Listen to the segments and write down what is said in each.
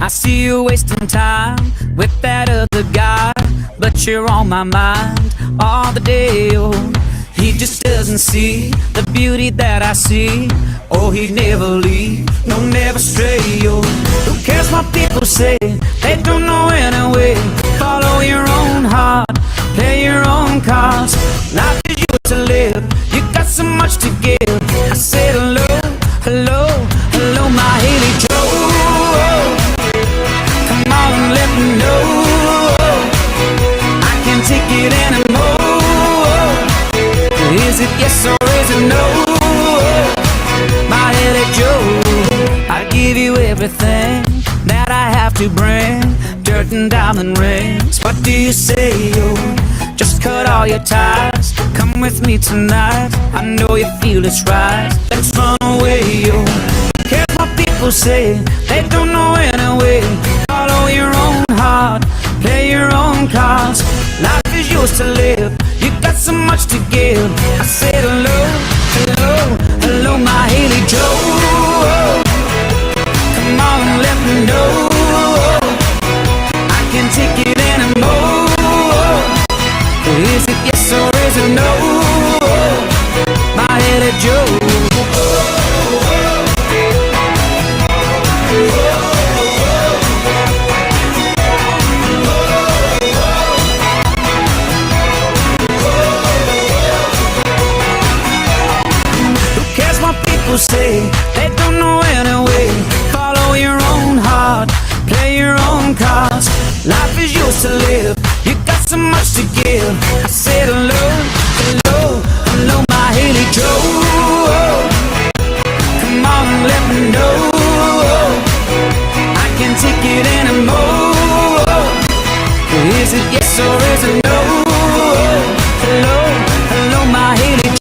I see you wasting time with that other guy, but you're on my mind all the day, oh. He just doesn't see the beauty that I see. Oh, he'd never leave, no, never stray, oh. Who cares what people say? They don't know anyway. Follow your own heart, play your own cards. Life is yours to live, you got so much to give. I said hello, hello, hello, my Haley Joe. Come on, let me know. I can't take it anymore. Is it yes or is it no? My Haley Joe, I give you everything that I have to bring. Dirt and diamond rings, what do you say, yo? Just cut all your ties, come with me tonight. I know you feel it's right, let's run away, yo. Who cares what people say? They don't know anyway. Follow your own heart, play your own cards. Life is yours to live, you got so much to give. I said hello, hello, hello, my Haley Joe. Come on, let me know. I can't take it anymore. Is it yes or is it no? My Haley Joe. Say they don't know anyway. Follow your own heart, play your own cards. Life is yours to live, you got so much to give. I said hello, hello, hello, my Haley Joe. Come on, let me know. I can't take it anymore. Is it yes or is it no? Hello, hello, my Haley Joe.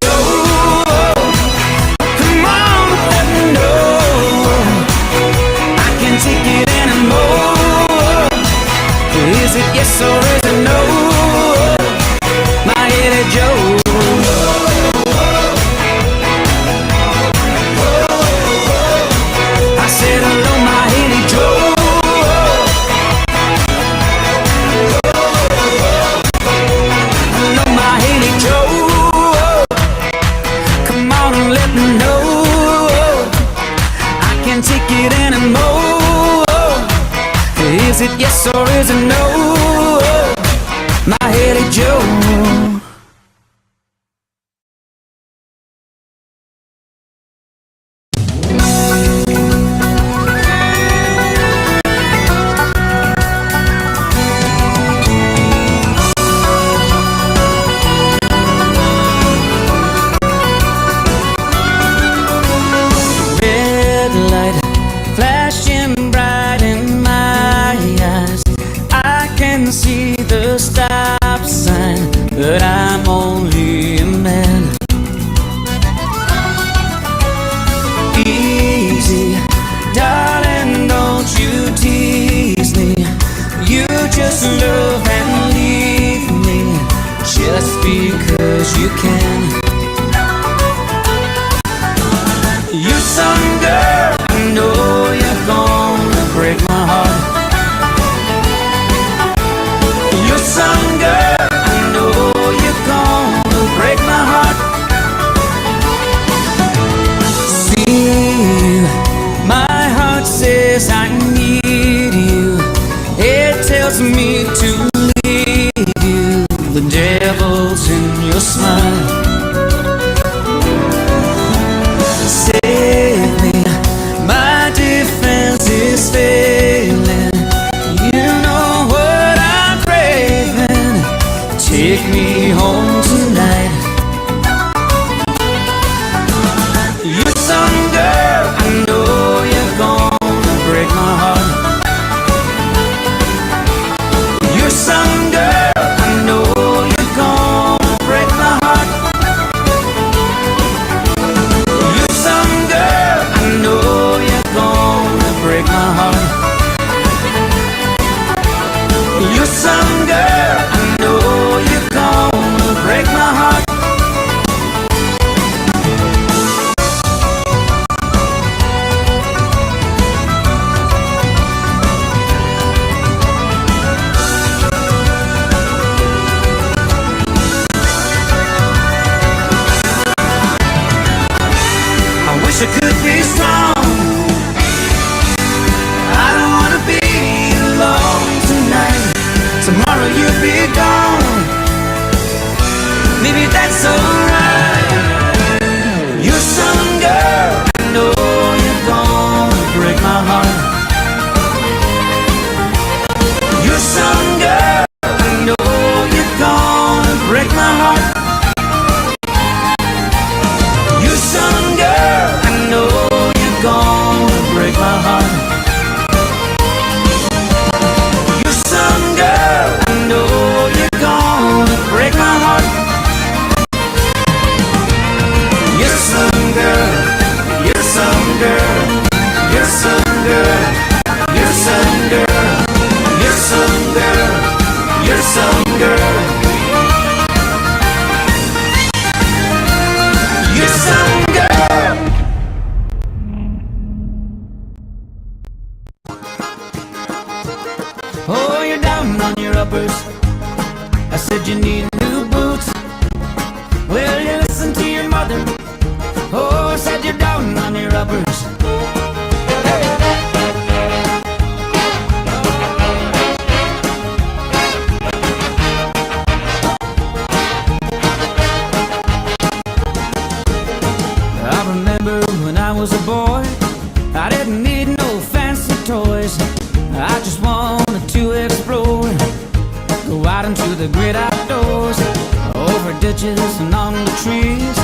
Is it yes or is it no? My Haley Joe. I said hello, my Haley Joe. Hello, my Haley Joe. Come on and let me know. I can't take it anymore. Is it yes or is it no? My Haley Joe. Red light flashing bright in my eyes. I can see the stop sign, but I'm only a man. Easy, darling, don't you tease me. You just love and leave me just because you can. You some girl, I know you're gonna break my heart. You're some girl, I know you're gonna break my heart. See you, my heart says I need you. It tells me to leave you. The devil's in your smile. Save me, you be strong. I don't wanna be alone tonight. Tomorrow you'll be gone. Maybe that's alright. You're some girl, I know you're gonna break my heart. You're some girl, I know you're gonna break my heart. You're some girl, I know you're gonna break my heart. You're some girl, I know you're gonna break my heart. You're some girl, you're some girl, you're some girl, you're some girl, you're some girl, you're some girl. You're some girl. Oh, you're down on your uppers. I said you need new boots. Well, you listen to your mother. Oh, I said you're down on your uppers. I remember when I was a boy, I didn't need no fancy toys. I just wanted to explore, go out into the great outdoors, over ditches and on the trees,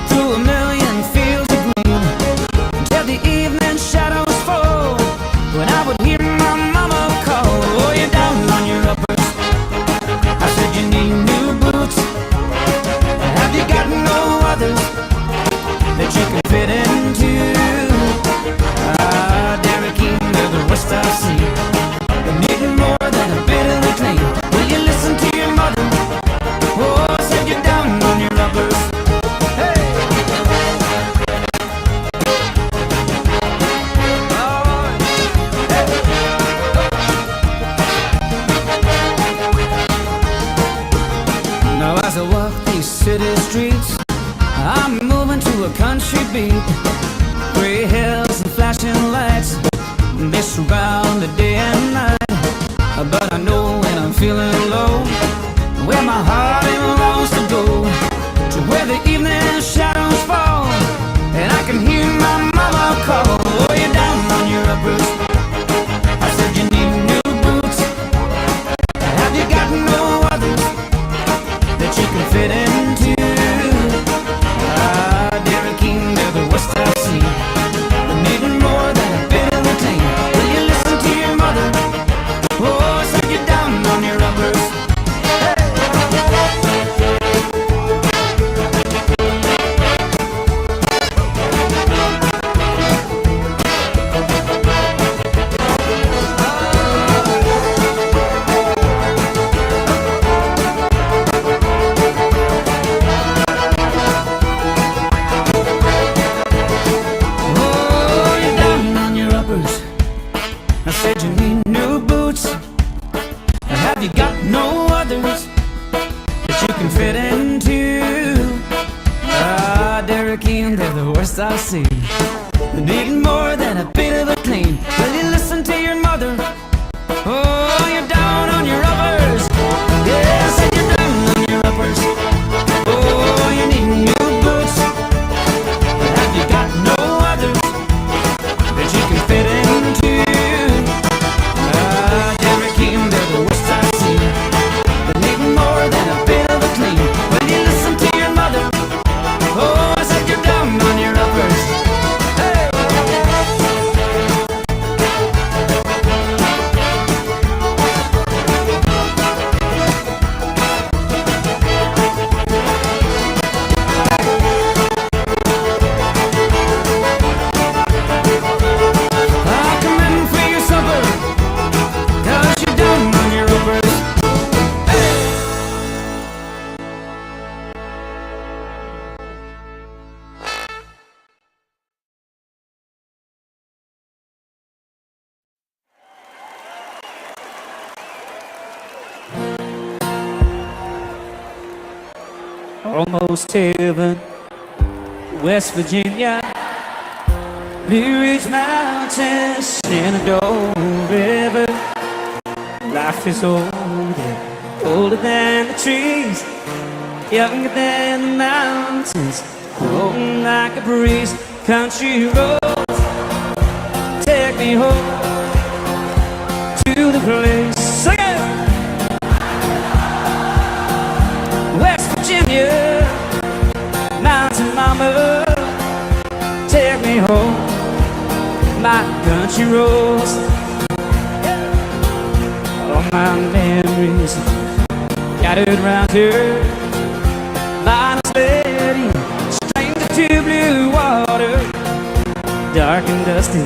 through a million fields of green, till the evening shadows fall, when I would hear my mama call. Oh, you're down on your uppers. I said you need new boots. Have you got no others that you can fit into? Derek King of the West I see, you're needing more than a bit of the clean. Will you listen to your mother? Oh, I said you're down on your uppers. Hey! Oh, hey! Now as I walk these city streets, I'm moving to a country beat. Gray hills and flashing lights, they surround the day and night. But I know when I'm feeling low, where my heart longs to go, to where the evening shadows fall, and I can hear my mama call. Oh, you're down on your uppers. I said you need new boots. Have you got no others that you can fit into? Derek King of the West I see, you're needing more than a bit of a clean. Will you listen to your mother? Oh, I said you're down on your uppers. Oh, you're down on your uppers. I said you need new boots. Have you got no others that you can fit into? Derek King of the West I see, you need more than a bit of a clean. Will you listen to your mother? Oh, you're down on your uppers. Yeah, I said you're down on your uppers. Oh, you need new boots. Have you got no others that you can fit into? Derek King of the West I see, you need more than a bit of a clean. Will you listen to your mother? Oh, I said you're down on your uppers. Hey! I'll come in for your supper, 'cause you're down on your uppers. Almost heaven, West Virginia. Blue Ridge Mountains, Shenandoah River. Life is older, older than the trees, younger than the mountains, floating like a breeze. Country roads, take me home to the place. Sing it! West Virginia, mountain mama, take me home, my country roads. All my memories scattered round here, minus lady, stranger to blue water, dark and dusty,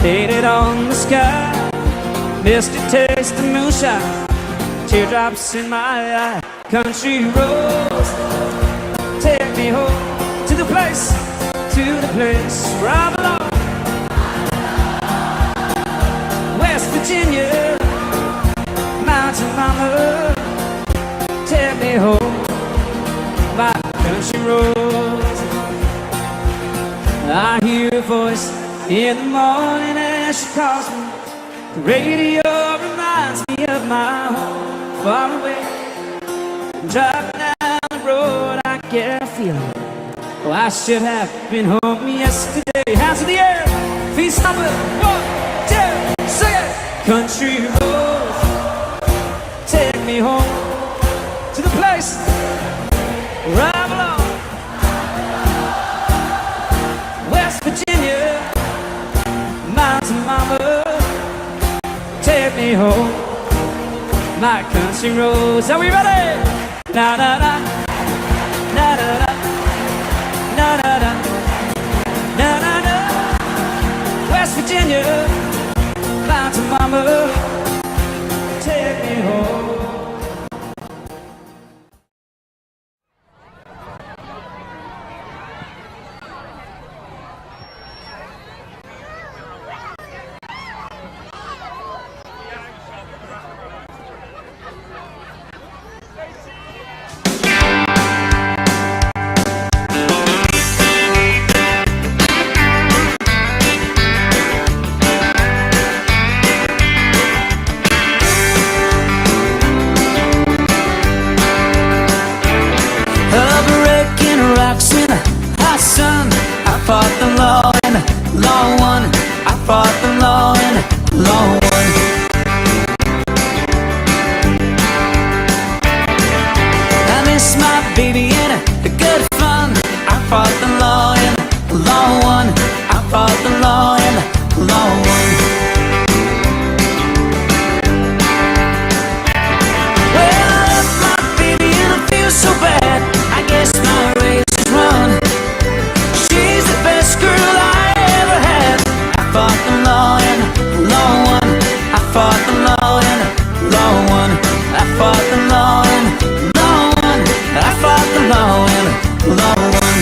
faded on the sky, misty taste of moonshine, teardrops in my eye. Country roads, take me home to the place where I belong. West Virginia, mountain mama, take me home, my country roads. I hear a voice in the morning as she calls me. The radio reminds me of my home far away. Driving down the road, I get a feeling, oh, I should have been home yesterday. Hands in the air, feet stomping. 1, 2, sing it. Country roads, take me home to the place where I belong. West Virginia, mountain mama, take me home, my country roads. Are we ready? Na na na, na na na, na na na, na na na. West Virginia, mountain mama, take me home. Fought the law and the law won. I fought the law and the law won. I miss my baby and the good fun. I fought the law and the law won. I fought the law and the law won. Well, I left my baby and I feel so bad. I guess my race is run. Best girl I ever had. I fought the law and the law won. I fought the law and the law won. I fought the law and the law won. I fought the law and the law won.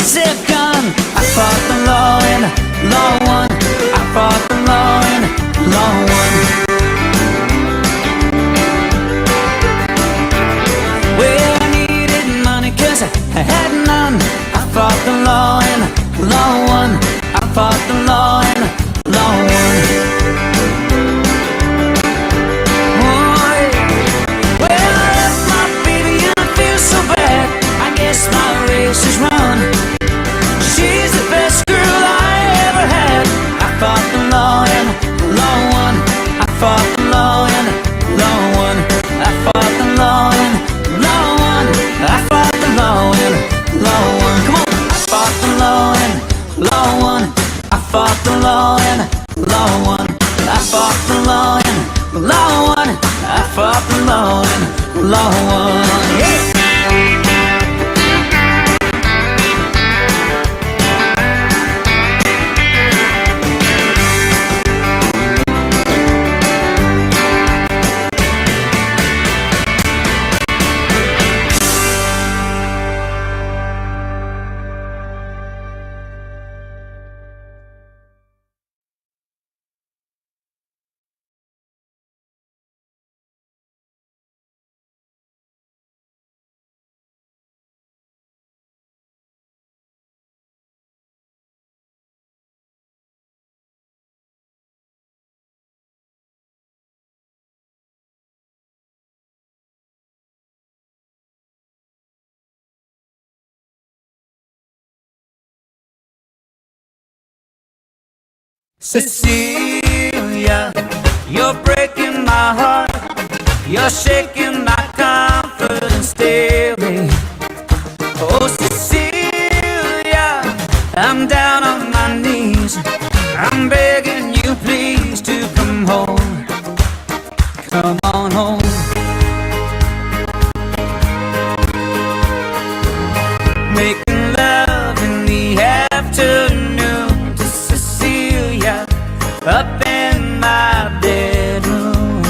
Zip gun. I fought the law and the law won. I fought the law and the law won. Well, I needed money 'cause I had none. I fought the law and the law won. I fought the law and the law won. Well, I left my baby and I feel so bad. I guess my race is run. She's the best girl I ever had. I fought the law and the law won. I fought the law and the law won. I fought the law and the law won. I fought the law and the law won. Come on! I fought the law and the law won. I fought the law and the law won. I fought the law and the law won. I fought the law and the law won. Yeah! Cecilia, you're breaking my heart. You're shaking my confidence daily. Oh, Cecilia, I'm down on my knees. I'm begging you please to come home. Come on home. Making love in the afternoon to Cecilia up in my bedroom.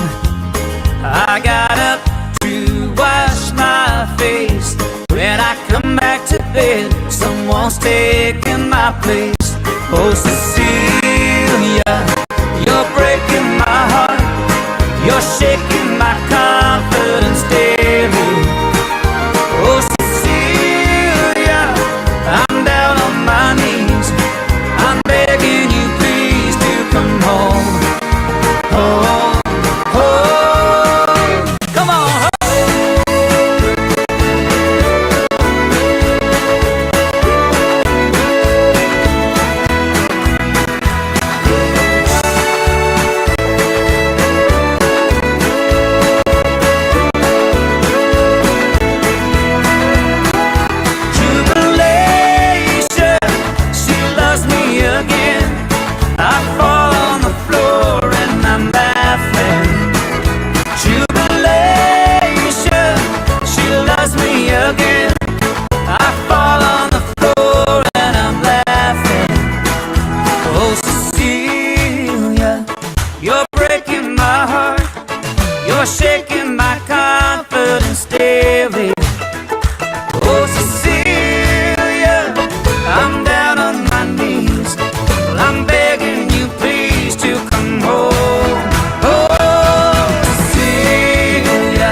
I got up to wash my face. When I come back to bed, someone's taking my place. Oh, Cecilia, you're breaking my heart. You're shaking my confidence daily. Oh, Cecilia, I'm down on my knees. I'm begging you please to come home. Home, home. Come on, home. You're breaking my heart. You're shaking my confidence daily. Oh, Cecilia, I'm down on my knees. Well, I'm begging you please to come home. Oh, Cecilia,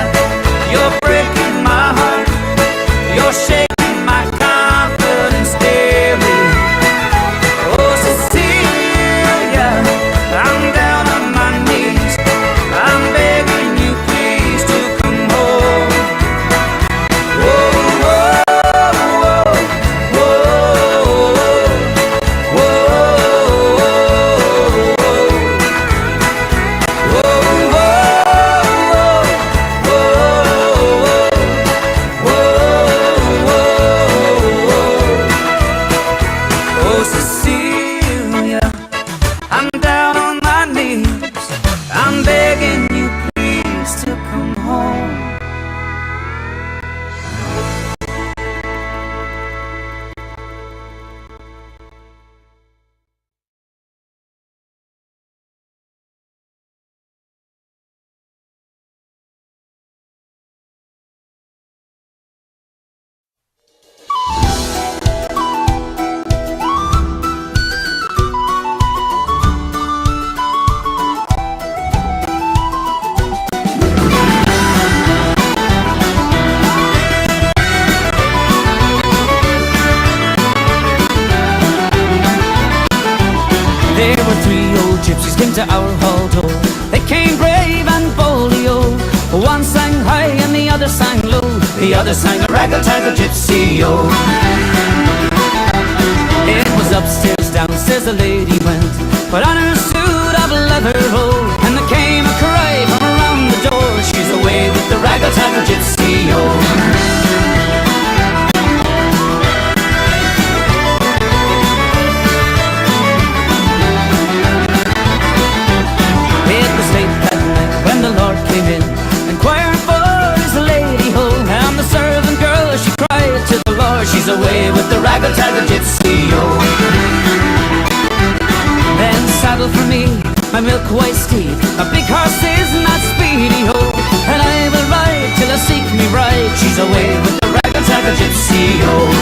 you're breaking my heart. You're shaking my confidence daily. Oh, Cecilia, I'm down on my knees. I'm begging you please to come home. Whoa, whoa, whoa, whoa, oh, Cecilia, I'm down on my knees. I'm begging you please to come home. There were three old gypsies came to our hall door. They came brave and boldly, oh. One sang high and the other sang low. The other sang a raggle-taggle gypsy, oh. It was upstairs, downstairs the lady went, put on her suit of leather, oh. And there came a cry from around the door, she's away with the raggle-taggle gypsy, oh. The Lord came in, inquired for his lady, ho. And the servant girl, she cried to the Lord, she's away with the raggle-taggle gypsy, oh. Then saddle for me my milk-white steed, a big horse is not speedy, ho. And I will ride till I seek me bride, she's away with the raggle-taggle gypsy, oh.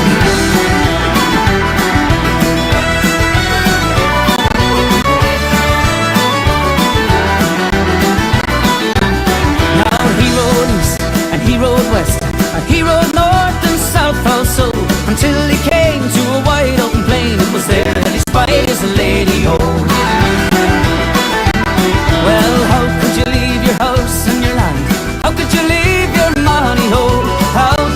He rode west, and he rode north and south also, until he came to a wide open plain. It was there that he spied his lady, oh. Well, how could you leave your house and your land? How could you leave your money, oh? How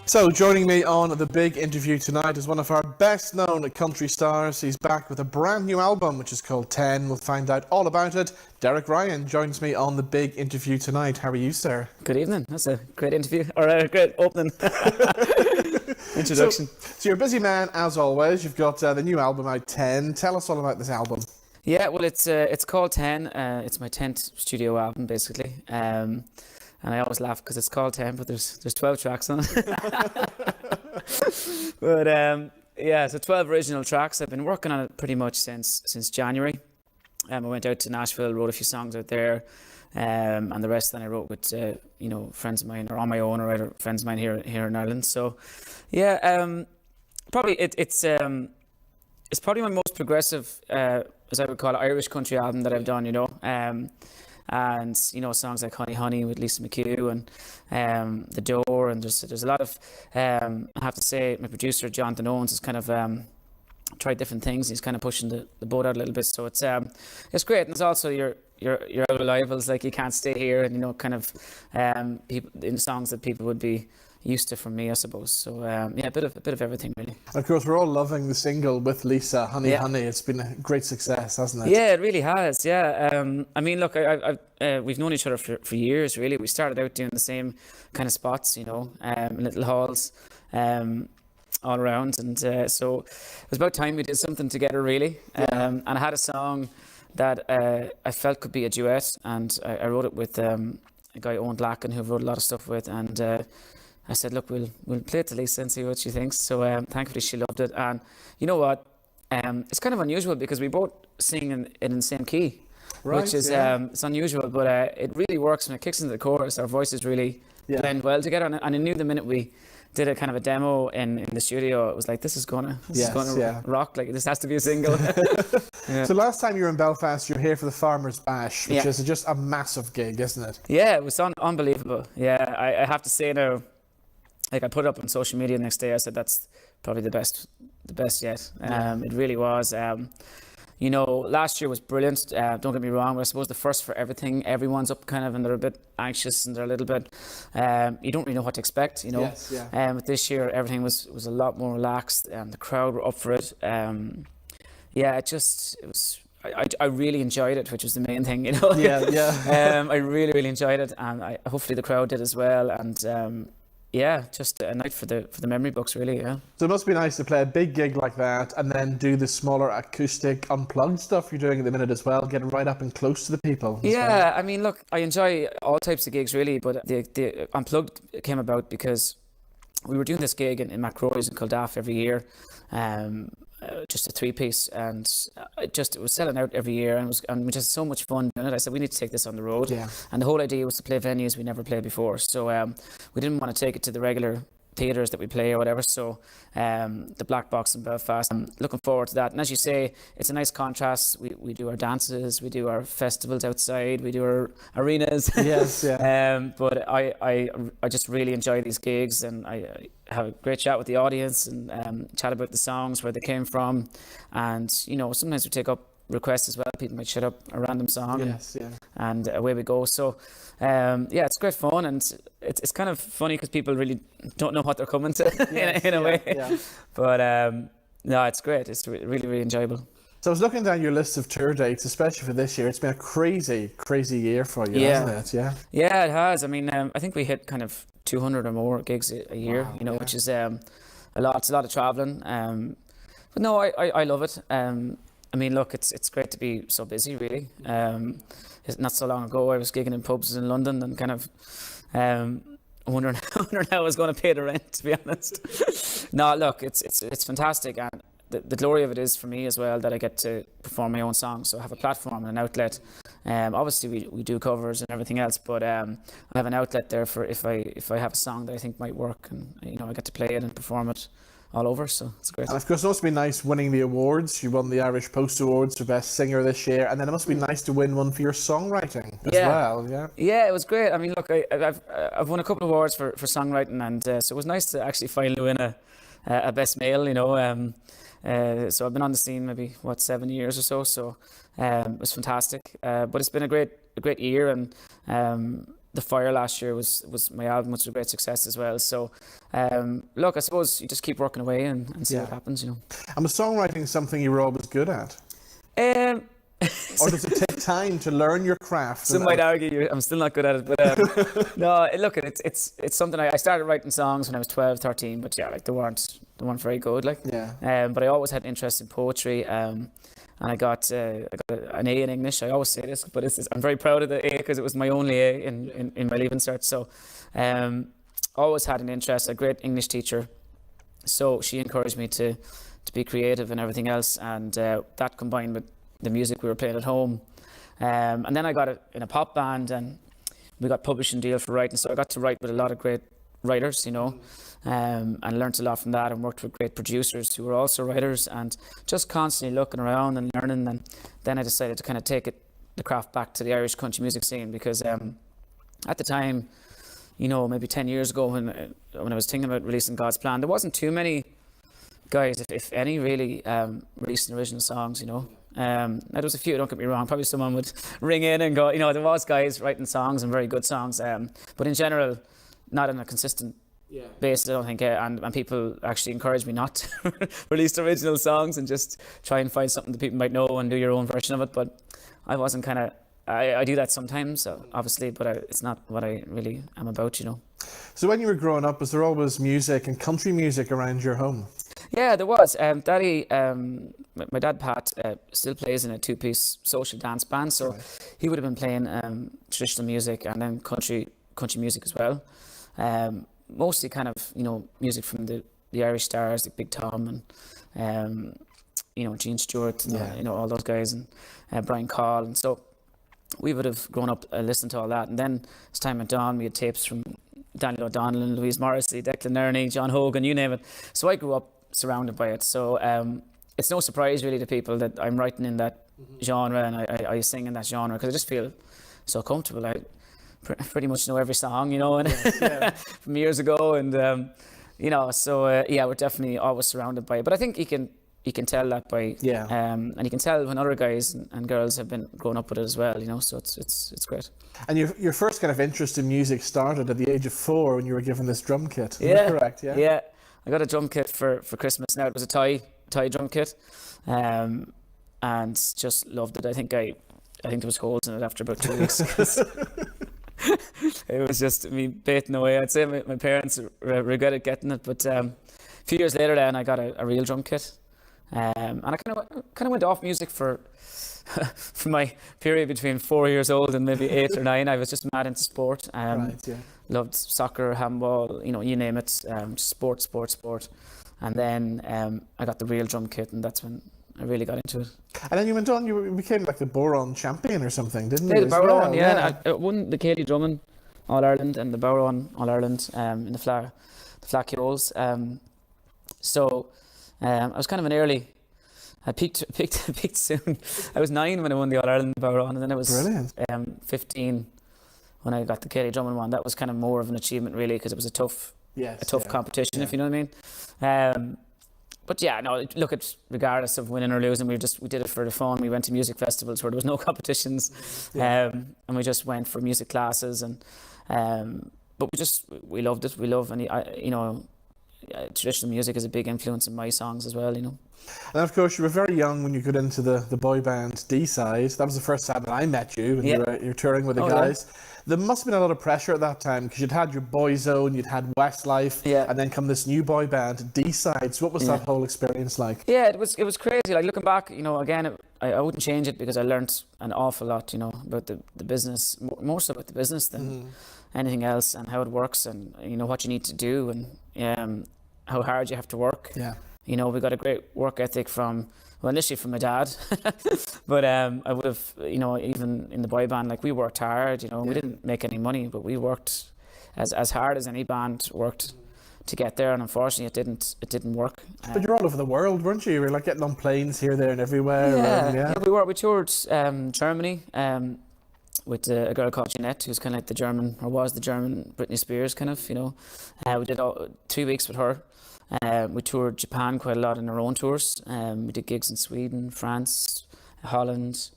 So, joining me on the big interview tonight is one of our best known country stars. He's back with a brand new album, which is called 10. We'll find out all about it. Derek Ryan joins me on the big interview tonight. How are you, sir? Good evening. That's a great interview, or a great opening introduction. So, you're a busy man, as always. You've got the new album out, 10. Tell us all about this album. Yeah, well, it's called 10. It's my 10th studio album, basically. And I always laugh because it's called 10, but there's 12 tracks on it. But yeah, so 12 original tracks. I've been working on it pretty much since January. I went out to Nashville, wrote a few songs out there, and the rest then I wrote with friends of mine, or on my own, or rather friends of mine here in Ireland. So yeah, probably it's probably my most progressive, as I would call it, Irish country album that I've done. And songs like Honey Honey with Lisa McHugh and The Door, and there's a lot of I have to say my producer Jonathan Owens has kind of tried different things. He's kind of pushing the boat out a little bit, so it's great. And it's also your out of rivals, like You Can't Stay Here, and kind of people in songs that people would be used to from me, I suppose. So yeah, a bit of everything really. Of course, we're all loving the single with Lisa, Honey Honey. It's been a great success, hasn't it? Yeah, it really has. Yeah, I mean, look, we've known each other for years. Really, we started out doing the same kind of spots, in little halls, all around, and so it was about time we did something together, really. And I had a song that I felt could be a duet, and I wrote it with a guy Owen Blacken, who I wrote a lot of stuff with, and I said, look, we'll play it to Lisa and see what she thinks. So thankfully she loved it. And you know what? It's kind of unusual because we both sing in the same key, right, which is it's unusual, but it really works when it kicks into the chorus. Our voices really blend well together. And I knew the minute we did a kind of a demo in the studio, it was like, this is gonna rock. Like, this has to be a single. Yeah. So last time you were in Belfast, you were here for the Farmers Bash, which is just a massive gig, isn't it? Yeah, it was unbelievable. Yeah, I have to say now, like, I put it up on social media the next day. I said that's probably the best yet. It really was. Last year was brilliant. Don't get me wrong, but I suppose the first for everything, everyone's up kind of, and they're a bit anxious, and they're a little bit. You don't really know what to expect. Yes, yeah. But this year everything was a lot more relaxed, and the crowd were up for it. It was. I really enjoyed it, which was the main thing. Yeah. I really, really enjoyed it, and hopefully the crowd did as well. And just a night for the memory books, really. Yeah. So it must be nice to play a big gig like that and then do the smaller acoustic unplugged stuff you're doing at the minute as well, getting right up and close to the people. Yeah, I mean, look, I enjoy all types of gigs really, but the unplugged came about because we were doing this gig in MacRoy's in Kildare every year. Just a 3-piece, and it was selling out every year, and we just had so much fun doing it. I said we need to take this on the road, and the whole idea was to play venues we never played before. So we didn't want to take it to the regular theatres that we play or whatever. So the Black Box in Belfast. I'm looking forward to that. And as you say, it's a nice contrast. We do our dances, we do our festivals outside, we do our arenas. Yes, yeah. But I just really enjoy these gigs, and I have a great chat with the audience, and chat about the songs, where they came from, and sometimes we take up requests as well. People might shut up a random song, and away we go. So it's great fun, and it's kind of funny because people really don't know what they're coming to in a way. Yeah. But no, it's great. It's really, really enjoyable. So I was looking down your list of tour dates, especially for this year. It's been a crazy, crazy year for you, hasn't it? Yeah, it has. I mean, I think we hit kind of 200 or more gigs a year, which is a lot. It's a lot of traveling. But no, I love it. I mean, look, it's great to be so busy, really. Not so long ago, I was gigging in pubs in London and kind of wondering how I was going to pay the rent, to be honest. No, look, it's fantastic, and the glory of it is for me as well that I get to perform my own songs. So I have a platform and an outlet. Obviously, we do covers and everything else, but I have an outlet there for if I have a song that I think might work, and I get to play it and perform it all over, so it's great. And of course, it must be nice winning the awards. You won the Irish Post Awards for Best Singer this year, and then it must be nice to win one for your songwriting as well. Yeah, it was great. I mean, look, I've won a couple of awards for songwriting, and so it was nice to actually finally win a Best Male. So I've been on the scene maybe 7 years or so. It was fantastic. But it's been a great year, and The Fire last year was my album, which was a great success as well. So, look, I suppose you just keep working away and see what happens, you know. And was songwriting something you were always good at? Um, Or does it take time to learn your craft? Some might argue I'm still not good at it, but no, look, it's something I started writing songs when I was 12, 13, but yeah, like they weren't very good, like. Yeah. But I always had an interest in poetry, and I got an A in English. I always say this, but I'm very proud of the A because it was my only A in my Leaving Cert. So, always had an interest. A great English teacher, so she encouraged me to be creative and everything else, and that combined with the music we were playing at home. And then I got it in a pop band, and we got publishing deal for writing. So I got to write with a lot of great writers, you know, and learnt a lot from that, and worked with great producers who were also writers, and just constantly looking around and learning. And then I decided to kind of take the craft back to the Irish country music scene, because at the time, you know, maybe 10 years ago when I was thinking about releasing God's Plan, there wasn't too many guys, if any, really releasing original songs, you know. There was a few, don't get me wrong, probably someone would ring in and go, you know, there was guys writing songs and very good songs, but in general, not on a consistent basis, I don't think, and people actually encouraged me not to release original songs and just try and find something that people might know and do your own version of it, but I wasn't I do that sometimes, obviously, but it's not what I really am about, you know. So when you were growing up, was there always music and country music around your home? Yeah, there was. Daddy, my dad Pat, still plays in a two-piece social dance band, so he would have been playing traditional music and then country music as well. Mostly kind of, you know, music from the Irish stars like Big Tom and you know, Gene Stewart and you know, all those guys, and Brian Call, and so we would have grown up listening to all that. And then as time went on, we had tapes from Daniel O'Donnell and Louise Morrissey, Declan Nerney, John Hogan, you name it. So I grew up surrounded by it. So it's no surprise really to people that I'm writing in that genre, and I sing in that genre, because I just feel so comfortable. I pretty much know every song, you know, and from years ago, and you know, so yeah, we're definitely always surrounded by it. But I think you can tell that by and you can tell when other guys and girls have been growing up with it as well, you know, so it's great. And your first kind of interest in music started at the age of 4 when you were given this drum kit. Is that correct? Yeah, I got a drum kit for Christmas. Now it was a Thai drum kit, and just loved it. I think there was holes in it after about 2 weeks. It was just me baiting away. I'd say my parents regretted getting it, but a few years later then I got a real drum kit, and I kind of went off music for my period between 4 years old and maybe 8 or 9. I was just mad into sport. Loved soccer, handball, you know, you name it, sport. And then I got the real drum kit, and that's when I really got into it. And then you went on, you became like the Boron champion or something, didn't you? Yeah, the Boron, And I won the Cayley Drummond All-Ireland and the Boron All-Ireland in the Flacchioles. So I was kind of an early... I peaked soon. I was 9 when I won the All-Ireland Boron, and then I was 15 when I got the Cayley Drummond one. That was kind of more of an achievement, really, because it was a tough competition, if you know what I mean. But yeah, no, look, at regardless of winning or losing, we did it for the fun. We went to music festivals where there was no competitions, and we just went for music classes, and but we loved it. We love, and you know, traditional music is a big influence in my songs as well, you know. And of course, you were very young when you got into the boy band D-Side. That was the first time that I met you, when you're touring with the guys. Yeah. There must have been a lot of pressure at that time, because you'd had your Boyzone, you'd had Westlife, and then come this new boy band, D-Side. So what was that whole experience like? Yeah, it was crazy. Like, looking back, you know, again, I wouldn't change it, because I learnt an awful lot, you know, about the business, more so about the business than anything else, and how it works, and, you know, what you need to do, and how hard you have to work. Yeah. You know, we got a great work ethic initially from my dad, but I would have, you know, even in the boy band, like, we worked hard, you know, we didn't make any money, but we worked as hard as any band worked to get there, and unfortunately it didn't work. But you're all over the world, weren't you? You were like getting on planes here, there and everywhere. We were. We toured Germany with a girl called Jeanette, who's kind of like the German, or was the German Britney Spears, kind of, you know. We did 3 weeks with her. We toured Japan quite a lot in our own tours. We did gigs in Sweden, France, Holland,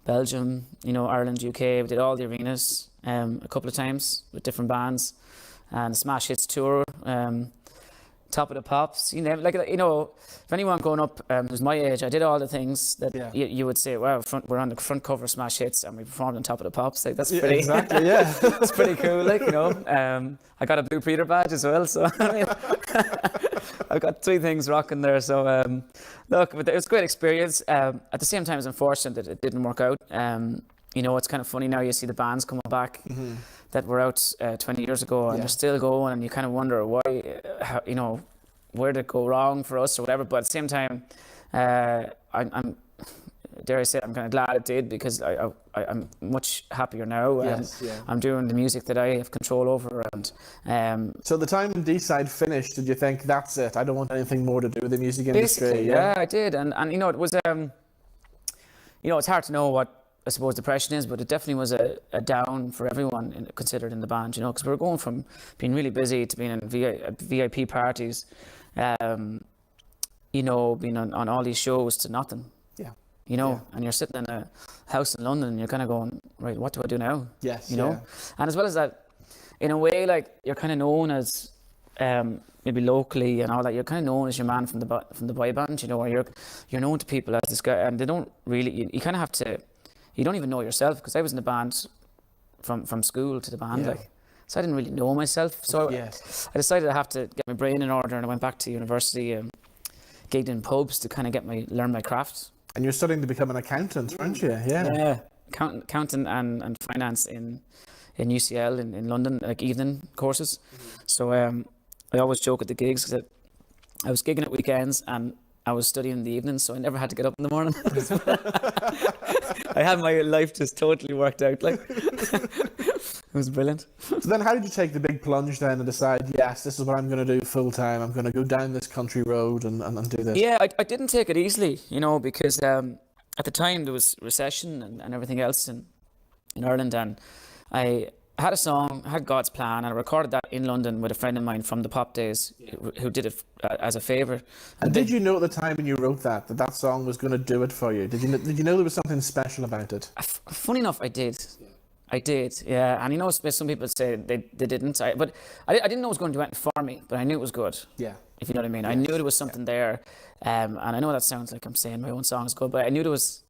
Belgium, you know, Ireland, UK. We did all the arenas. a couple of times with different bands, and the Smash Hits tour. Top of the Pops, if anyone growing up who's my age, I did all the things that you would say, wow, we're on the front cover of Smash Hits and we performed on Top of the Pops. Like, that's pretty, exactly, yeah. it's pretty cool, like, I got a Blue Peter badge as well, so I mean, I've got 3 things rocking there. So look, it was a great experience. At the same time, it's unfortunate that it didn't work out. It's kind of funny now, you see the bands coming back that were out 20 years ago and they're still going, and you kind of wonder why, where did it go wrong for us or whatever. But at the same time, I'm dare I say, I'm kind of glad it did, because I'm much happier now. I'm doing the music that I have control over. And so the time when D-Side finished, did you think, that's it, I don't want anything more to do with the music industry? Basically, yeah, I did. And it was, it's hard to know what I suppose depression is, but it definitely was a down for everyone considered in the band, because we were going from being really busy to being in VIP parties, being on all these shows to nothing. And you're sitting in a house in London and you're kind of going, right, what do I do now? And as well as that, in a way, like, you're kind of known as maybe locally and all that, you're kind of known as your man from the boy band, or you're known to people as this guy, and they don't really, you kind of have to, you don't even know yourself, because I was in the band from school to the band, so I didn't really know myself. So I decided I have to get my brain in order, and I went back to university and gigged in pubs to kind of learn my craft. And you're studying to become an accountant, weren't you? Yeah, accountant and finance in UCL in London, like evening courses. So I always joke at the gigs that I was gigging at weekends and I was studying in the evenings, so I never had to get up in the morning. I had my life just totally worked out. Like, it was brilliant. So then how did you take the big plunge then and decide, yes, this is what I'm going to do full time. I'm going to go down this country road and do this? Yeah, I didn't take it easily, because at the time there was recession and everything else in Ireland, and I had a song, I had God's Plan, and I recorded that in London with a friend of mine from the Pop Days who did it as a favour. And did you know at the time when you wrote that song was going to do it for you? Did you know there was something special about it? Funny enough, I did. I did, yeah. And some people say they didn't. But I didn't know it was going to do anything for me, but I knew it was good. Yeah. If you know what I mean. I knew there was something there. And I know that sounds like I'm saying my own song is good, but I knew there was.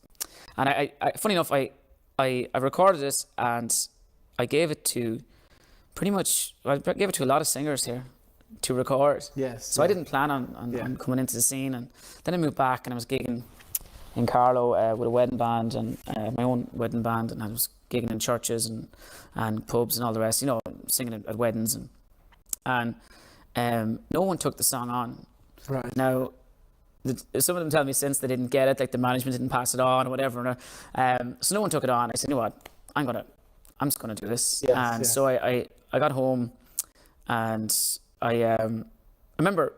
And I funny enough, I recorded it and I gave it to I gave it to a lot of singers here to record. Yes. So I didn't plan on coming into the scene, and then I moved back and I was gigging in Carlow with a wedding band and my own wedding band, and I was gigging in churches and pubs and all the rest, singing at weddings, and no one took the song on. Right. Now, some of them tell me since they didn't get it, like the management didn't pass it on or whatever. So no one took it on. I said, you know what, I'm just gonna do this. So I got home, and I remember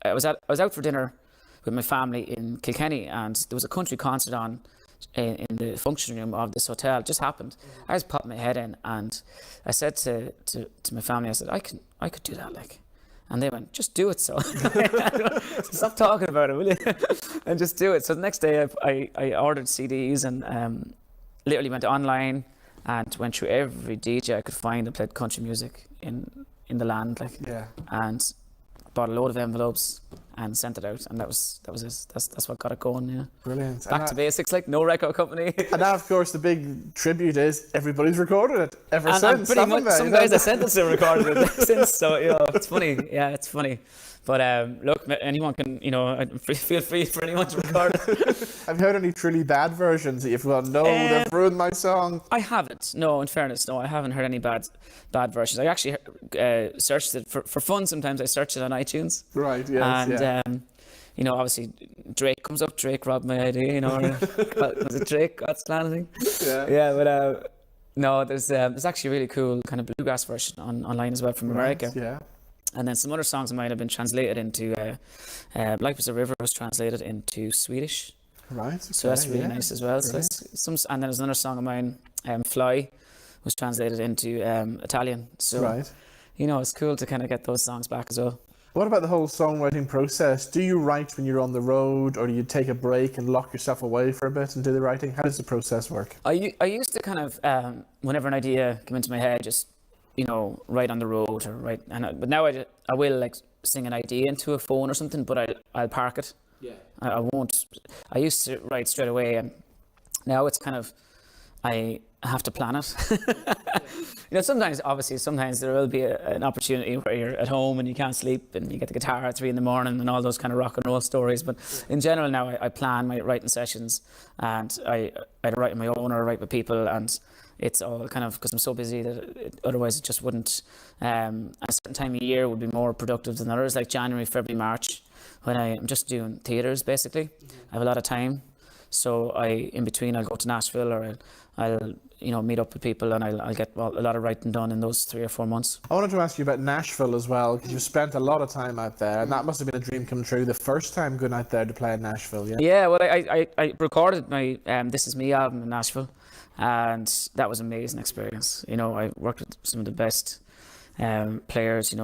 I was out for dinner with my family in Kilkenny, and there was a country concert on in the function room of this hotel. It just happened. I just popped my head in, and I said to my family, I said, I could do that, like. And they went, just do it, so. Stop talking about it, will you? And just do it. So the next day I ordered CDs and literally went online and went through every DJ I could find and played country music in the land, like. Yeah. And bought a load of envelopes and sent it out, and that was it. That's what got it going. Yeah. Brilliant. Back to basics, like no record company. And now, of course, the big tribute is everybody's recorded it ever since. And pretty much some guys that sent us have recorded it since. So it's funny. Yeah, it's funny. But look, anyone can, feel free for anyone to record it. Have you heard any truly bad versions that you've gone, no, they've ruined my song? I haven't. No, in fairness, no, I haven't heard any bad versions. I actually searched it for fun. Sometimes I search it on iTunes. Right. Yes. And obviously Drake comes up. Drake robbed my idea. Was it Drake? God's Plan, I think. Yeah. Yeah, but no, there's actually a really cool kind of bluegrass version online as well from America. Right, yeah. And then some other songs of mine have been translated into, Life is a River was translated into Swedish. Right. Okay, So that's really nice as well. So and then there's another song of mine, Fly, was translated into Italian. So, right. it's cool to kind of get those songs back as well. What about the whole songwriting process? Do you write when you're on the road, or do you take a break and lock yourself away for a bit and do the writing? How does the process work? I used to kind of, whenever an idea came into my head, just, write on the road or write. But now I will like sing an idea into a phone or something, but I'll park it. Yeah. I won't. I used to write straight away, and now it's kind of, I have to plan it. Sometimes there will be an opportunity where you're at home and you can't sleep and you get the guitar at 3 a.m. and all those kind of rock and roll stories. But in general now I plan my writing sessions, and I either write on my own or write with people, and it's all kind of because I'm so busy that otherwise it just wouldn't. A certain time of year would be more productive than others, like January, February, March, when I'm just doing theatres basically. I have a lot of time. So in between I'll go to Nashville, or I'll meet up with people, and I'll get a lot of writing done in those 3 or 4 months. I wanted to ask you about Nashville as well, because you've spent a lot of time out there, and that must have been a dream come true the first time going out there to play in Nashville, yeah? Yeah, well, I recorded my This Is Me album in Nashville, and that was an amazing experience. I worked with some of the best players.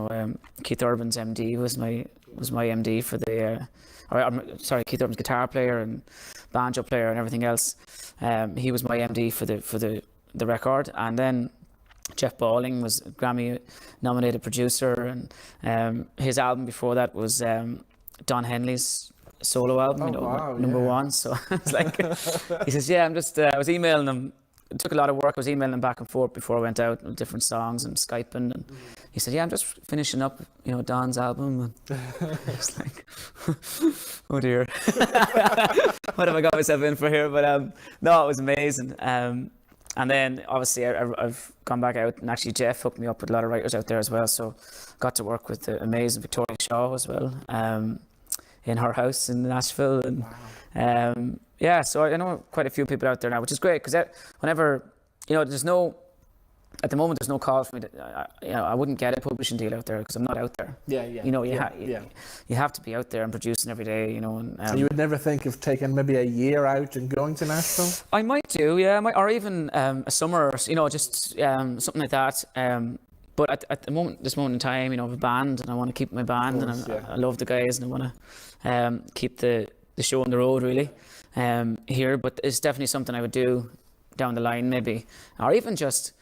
Keith Urban's MD was my MD for the Keith Urban's guitar player and banjo player and everything else. He was my MD for the record, and then Jeff Balling was a Grammy nominated producer, and his album before that was Don Henley's solo album, number one. So it's like he says, yeah, I was emailing him. It took a lot of work. I was emailing him back and forth before I went out with different songs and Skyping, and he said, yeah, I'm just finishing up, Don's album. And I was like, oh dear, what have I got myself in for here? But no, it was amazing. And then obviously I've gone back out, and actually Jeff hooked me up with a lot of writers out there as well. So got to work with the amazing Victoria Shaw as well, in her house in Nashville. And wow. So I know quite a few people out there now, which is great, because whenever, at the moment there's no call for me I wouldn't get a publishing deal out there because I'm not out there. You have to be out there and producing every day, and so you would never think of taking maybe a year out and going to Nashville? I might do, yeah, or even a summer, just something like that. But at this moment in time, I have a band, and I want to keep my band, and I love the guys, and I want to keep the show on the road really here. But it's definitely something I would do down the line, maybe, or even just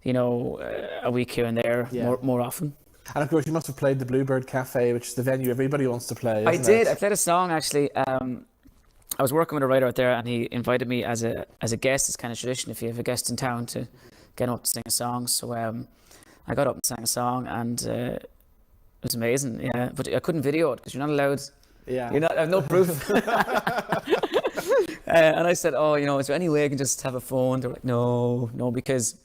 a week here and there, more often. And of course, you must have played the Bluebird Cafe, which is the venue everybody wants to play. I did. I played a song actually. I was working with a writer out there, and he invited me as a guest. It's kind of tradition if you have a guest in town to get up to sing a song. So I got up and sang a song, and it was amazing. Yeah, but I couldn't video it because you're not allowed. Yeah. I have no proof. And I said, is there any way I can just have a phone? They're like, no, because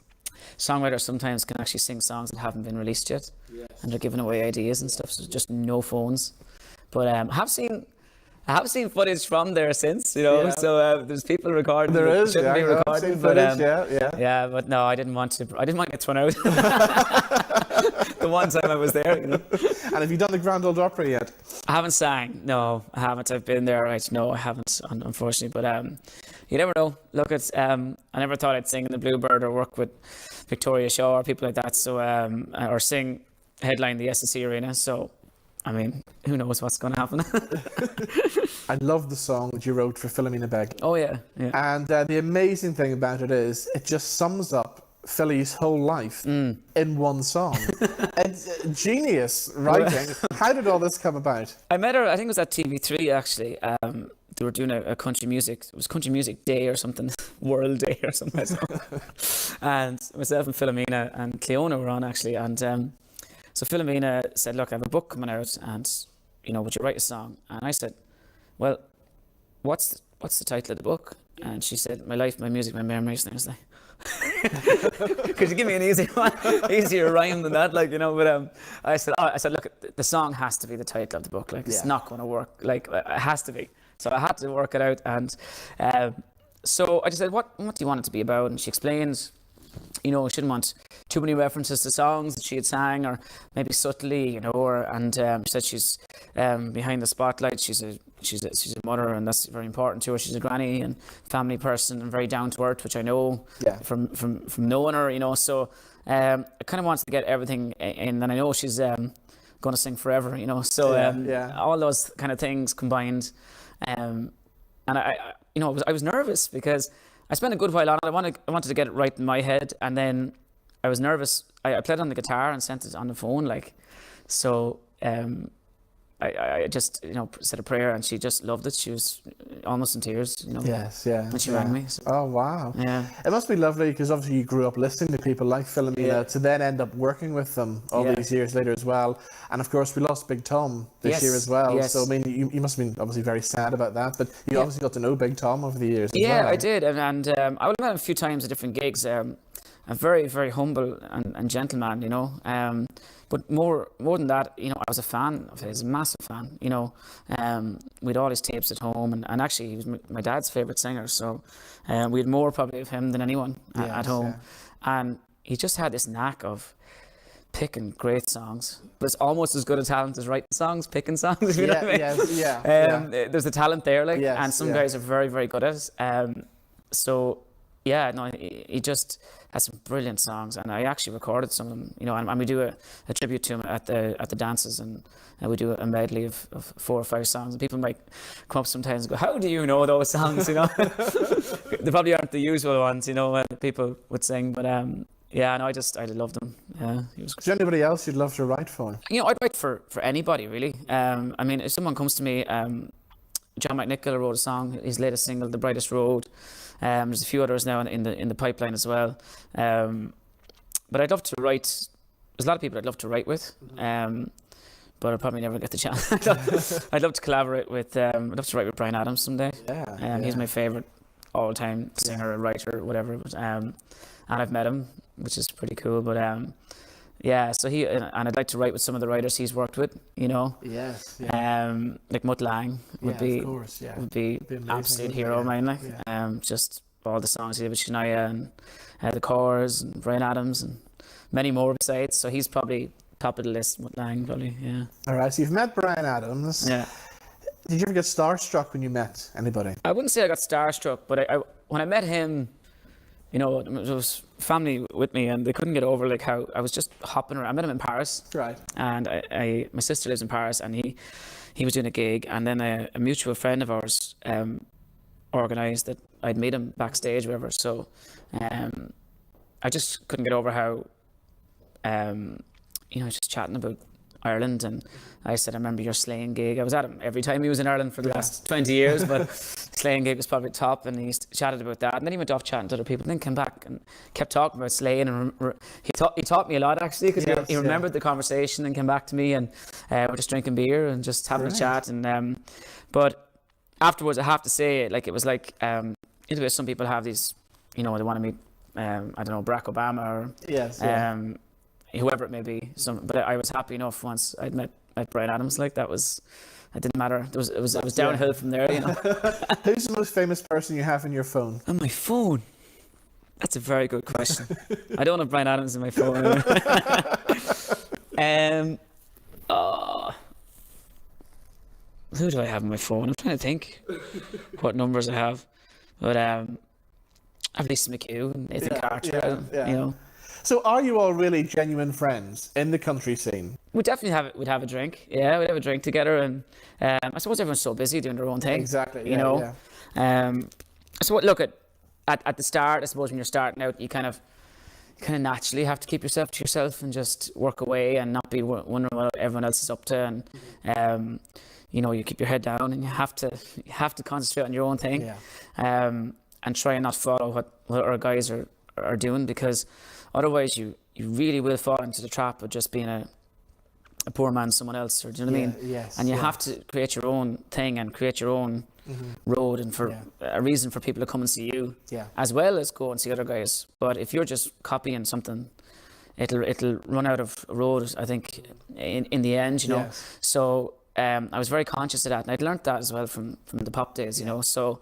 songwriters sometimes can actually sing songs that haven't been released yet. Yes. And they're giving away ideas and stuff, so just no phones. But I have seen footage from there since, so there's people recording. There is, shouldn't be recording, footage, yeah, but no, I didn't want to get thrown out. The one time I was there, And have you done the Grand Ole Opry yet? I haven't sang. No, I haven't. I've been there, right? No, I haven't, unfortunately. But you never know. Look, I never thought I'd sing in the Bluebird or work with Victoria Shaw or people like that. So or headline the SSE Arena. So, I mean, who knows what's going to happen? I love the song that you wrote for Philomena Begg. Oh yeah. And the amazing thing about it is it just sums up Philly's whole life in one song. It's genius writing. How did all this come about? I met her, I think it was at TV3 actually. They were doing a country music, it was Country Music Day or something, World Day or something. And myself and Philomena and Cleona were on actually. And so Philomena said, look, I have a book coming out, and, would you write a song? And I said, well, what's the title of the book? And she said, My Life, My Music, My Memories. And I was like, could you give me an easier rhyme than that, but I said look, the song has to be the title of the book, it's not going to work, it has to be. So I had to work it out, and so I just said, what do you want it to be about? And she explained, she didn't want too many references to songs that she had sang, or maybe subtly, and she said she's behind the spotlight. She's a mother, and that's very important to her. She's a granny and family person, and very down to earth, which I know from knowing her. So I kind of wanted to get everything in, and I know she's going to sing forever, you know. So all those kind of things combined, and I was nervous because I spent a good while on it. I wanted to get it right in my head, and then I was nervous. I played on the guitar and sent it on the phone, like, so. I just, said a prayer, and she just loved it. She was almost in tears, Yes, yeah. when she rang me. So, Oh, wow. yeah. It must be lovely because obviously you grew up listening to people like Philomena to then end up working with them all these years later as well. And of course, we lost Big Tom this year as well. Yes. So, I mean, you must have been obviously very sad about that, but you obviously got to know Big Tom over the years as well. Yeah, I did. And I met him a few times at different gigs. A very, very humble and gentleman, but more than that, I was a fan of his, massive fan, we had all his tapes at home, and actually he was my dad's favourite singer, so we had more probably of him than anyone at home. And he just had this knack of picking great songs, but it's almost as good a talent as writing songs, picking songs, if you know what I mean? There's the talent there, and some guys are very, very good at it. He just has some brilliant songs, and I actually recorded some of them, and we do a tribute to him at the dances, and we do a medley of 4 or 5 songs, and people might come up sometimes and go, "How do you know those songs?" They probably aren't the usual ones, that people would sing, but I loved them. Yeah, Is there anybody else you'd love to write for? I'd write for anybody really. If someone comes to me, John McNichol wrote a song, his latest single, "The Brightest Road." There's a few others now in the pipeline as well. But I'd love to write. There's a lot of people I'd love to write with, but I'll probably never get the chance. I'd love to collaborate with. I'd love to write with Bryan Adams someday. He's my favourite all-time singer, or writer, whatever. But, and I've met him, which is pretty cool. But so he and I'd like to write with some of the writers he's worked with. Yes. Like Mutt Lange would be amazing, absolute hero of mine. Just all the songs he did with Shania and the Corrs and Bryan Adams and many more besides. So he's probably top of the list. Mutt Lange, probably. Yeah. All right. So you've met Bryan Adams. Yeah. Did you ever get starstruck when you met anybody? I wouldn't say I got starstruck, but I when I met him, there was family with me, and they couldn't get over like how I was just hopping around. I met him in Paris, right? And my sister lives in Paris, and he was doing a gig, and then a mutual friend of ours organised that I'd meet him backstage, or whatever. So I just couldn't get over how just chatting about Ireland, and I said, "I remember your Slaying gig." I was at him every time he was in Ireland for the last 20 years, but Slaying gig was probably top, and he chatted about that, and then he went off chatting to other people, and then came back and kept talking about Slaying, and he taught me a lot actually, because he remembered the conversation and came back to me, and we're just drinking beer and just having a chat, and but afterwards I have to say, like, it was like some people have these, they want to meet Barack Obama or whoever it may be. But I was happy enough once I'd met Bryan Adams. Like, it didn't matter. It was downhill from there. Who's the most famous person you have in your phone? On my phone? That's a very good question. I don't have Bryan Adams in my phone. Who do I have on my phone? I'm trying to think what numbers I have. But I have Lisa McHugh and Nathan Carter. So are you all really genuine friends in the country scene? We definitely we'd have a drink. Yeah, we'd have a drink together, and I suppose everyone's so busy doing their own thing. Exactly. So look at the start, I suppose when you're starting out, you kind of naturally have to keep yourself to yourself and just work away and not be wondering what everyone else is up to, and you keep your head down, and you have to concentrate on your own thing, and try and not follow what our guys are doing, because otherwise you really will fall into the trap of just being a poor man someone else, or do you know what I mean? Yes. And you have to create your own thing and create your own road, and for a reason for people to come and see you, as well as go and see other guys. But if you're just copying something, it'll run out of road, I think, in the end, Yes. So I was very conscious of that, and I'd learnt that as well from the pop days, So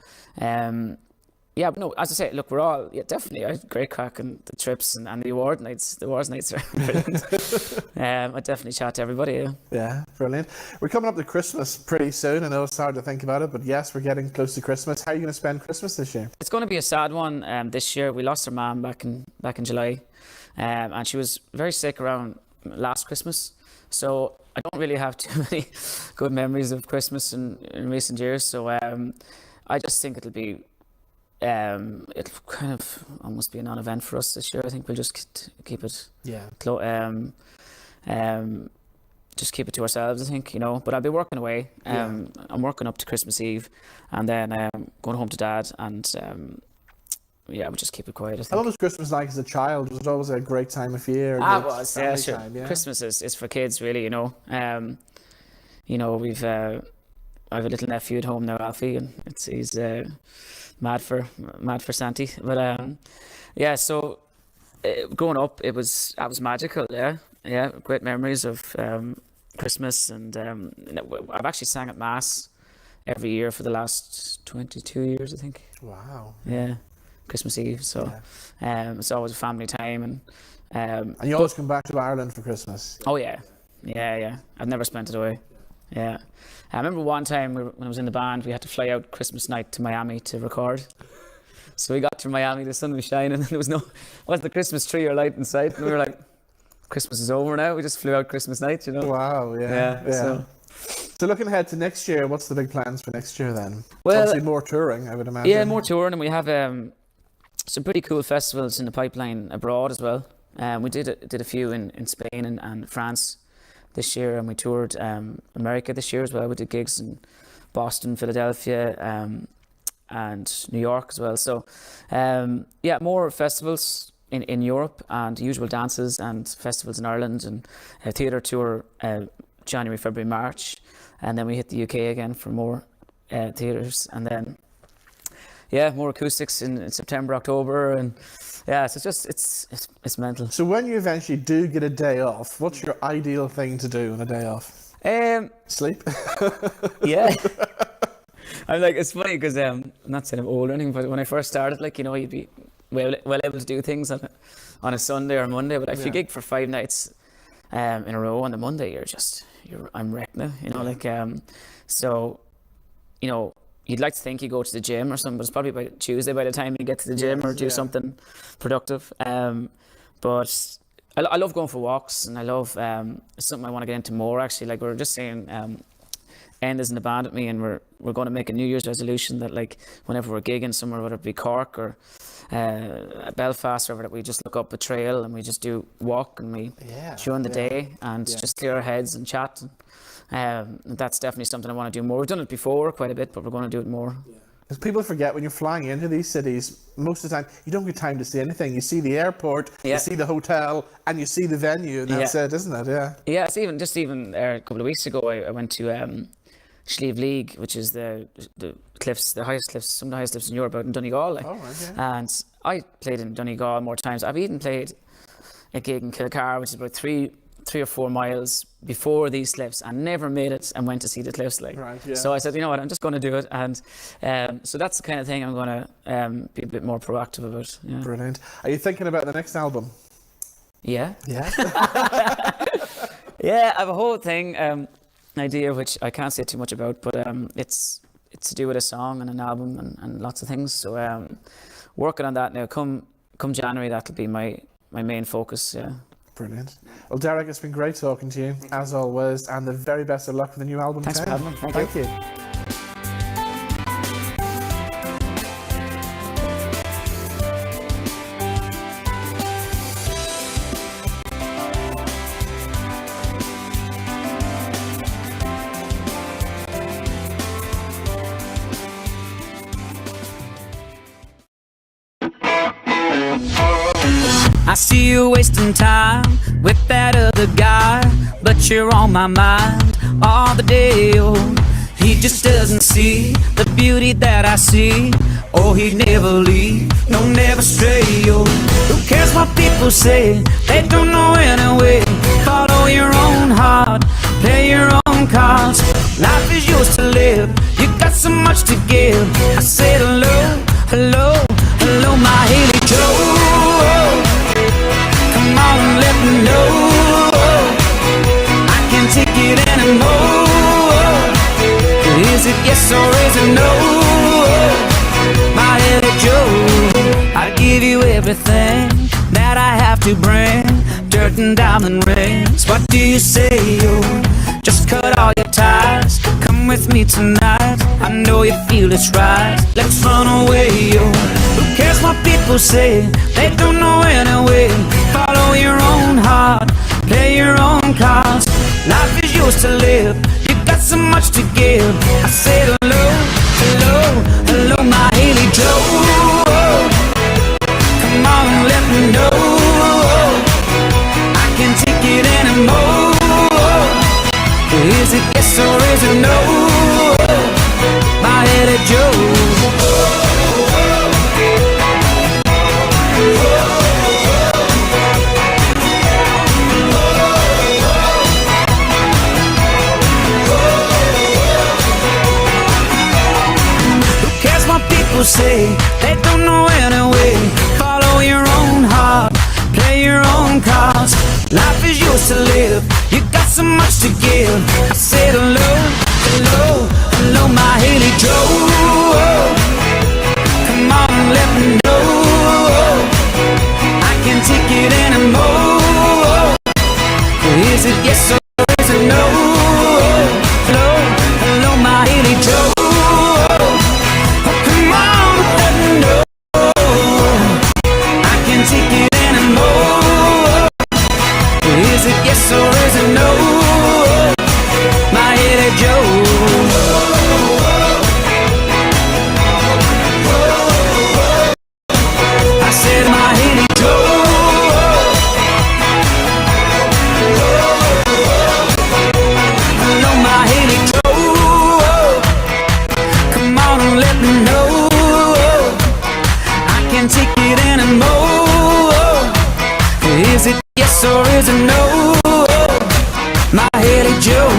but no, as I say, look, we're all, definitely, I had great crack on the trips and the award nights. The awards nights are brilliant. I definitely chat to everybody. Yeah, brilliant. We're coming up to Christmas pretty soon. I know it's hard to think about it, but yes, we're getting close to Christmas. How are you going to spend Christmas this year? It's going to be a sad one this year. We lost our mum back in July, and she was very sick around last Christmas. So I don't really have too many good memories of Christmas in recent years. So I just think it'll kind of almost be a non-event for us this year. I think we'll just keep it just keep it to ourselves, I think, but I'll be working away. I'm working up to Christmas Eve, and then going home to Dad, and we'll just keep it quiet, I think. How was Christmas like as a child? Was it always a great time of year? It was, yeah, sure. Christmas is for kids, really, we've I have a little nephew at home now, Alfie, and he's mad for Santi. But so growing up, that was magical. Yeah, great memories of Christmas, and I've actually sang at Mass every year for the last 22 years, I think. Wow. Yeah, Christmas Eve. So it's always a family time, and you always come back to Ireland for Christmas. Oh yeah. I've never spent it away. Yeah, I remember one time when I was in the band, we had to fly out Christmas night to Miami to record. So we got to Miami, the sun was shining, and there wasn't the Christmas tree or light in sight, and we were like, Christmas is over now. We just flew out Christmas night, Wow, yeah. So looking ahead to next year, what's the big plans for next year then? Well, obviously more touring, I would imagine. Yeah, more touring, and we have some pretty cool festivals in the pipeline abroad as well. We did a few in Spain and France this year, and we toured America this year as well. We did gigs in Boston, Philadelphia, and New York as well. So more festivals in Europe, and usual dances and festivals in Ireland, and a theatre tour January, February, March, and then we hit the UK again for more theatres, and then more acoustics in September, October, and so it's mental. So when you eventually do get a day off, what's your ideal thing to do on a day off? Sleep. Yeah. I'm like, it's funny because I'm not saying I'm old or anything, but when I first started, you'd be well able to do things on a Sunday or Monday, but if you gig for 5 nights in a row on the Monday, I'm wrecked now, so you'd like to think you go to the gym or something, but it's probably by Tuesday by the time you get to the gym or do something productive. But I love going for walks, and I love it's something I want to get into more, actually. Like we were just saying, End is in the band with me, and we're going to make a New Year's resolution that whenever we're gigging somewhere, whether it be Cork or Belfast or whatever, that we just look up a trail and we just do walk, and we during the day and just clear our heads and chat. That's definitely something I want to do more. We've done it before quite a bit, but we're going to do it more. Because people forget when you're flying into these cities, most of the time you don't get time to see anything. You see the airport, you see the hotel, and you see the venue, and that's it, isn't it? Yeah, it's even a couple of weeks ago I went to Slieve League, which is the cliffs, the highest cliffs, some of the highest cliffs in Europe, out in Donegal. And I played in Donegal more times. I've even played a gig in Kilcar, which is about 3 or 4 miles before these cliffs, and never made it and went to see the cliffs. So I said, you know what, I'm just going to do it, and so that's the kind of thing I'm going to be a bit more proactive about. Yeah. Brilliant. Are you thinking about the next album? Yeah. Yeah. Yeah, I have a whole thing, idea which I can't say too much about, but it's to do with a song and an album and lots of things. So working on that now. Come January, that'll be my main focus. Yeah. Brilliant. Well, Derek, it's been great talking to you, as always, and the very best of luck with the new album. Thanks 10. for having me. Thank you. I see you wasting time with that other guy, but you're on my mind all the day, oh. He just doesn't see the beauty that I see. Oh, he'd never leave, no, never stray, oh. Who cares what people say? They don't know anyway. Follow your own heart, play your own cards. Life is yours to live, you got so much to give. I said hello, hello, hello, my Haley Joe. Come on, let me know I can't take it anymore. Is it yes or is it no? My Haley Joe, I give you everything that I have to bring. dirt and diamond rings. What do you say? Oh, just cut all your ties. Come with me tonight. I know you feel it's right. Let's run away. Oh, who cares what people say? They don't know anyway. Follow your own heart. Play your own cards. Life is yours to live. You got so much to give. I said hello, hello, hello, my Haley Joe. Come on, let me know. I can't take it anymore. Is it yes or is it no? My Haley Joe. Say they don't know anyway. Follow your own heart, play your own cards. Life is yours to live. You got so much to give. I said hello, hello, hello, my Haley Joe. Come on, let me know. I can't take it anymore. Is it yes or is it no? Hello, hello, my Haley Joe. Yes or is it no? My Haley Joe. I said my Haley Joe. Hello, my Haley Joe. Come on and let me know. I can't take it anymore. Is it yes or is it no? My Haley Joe.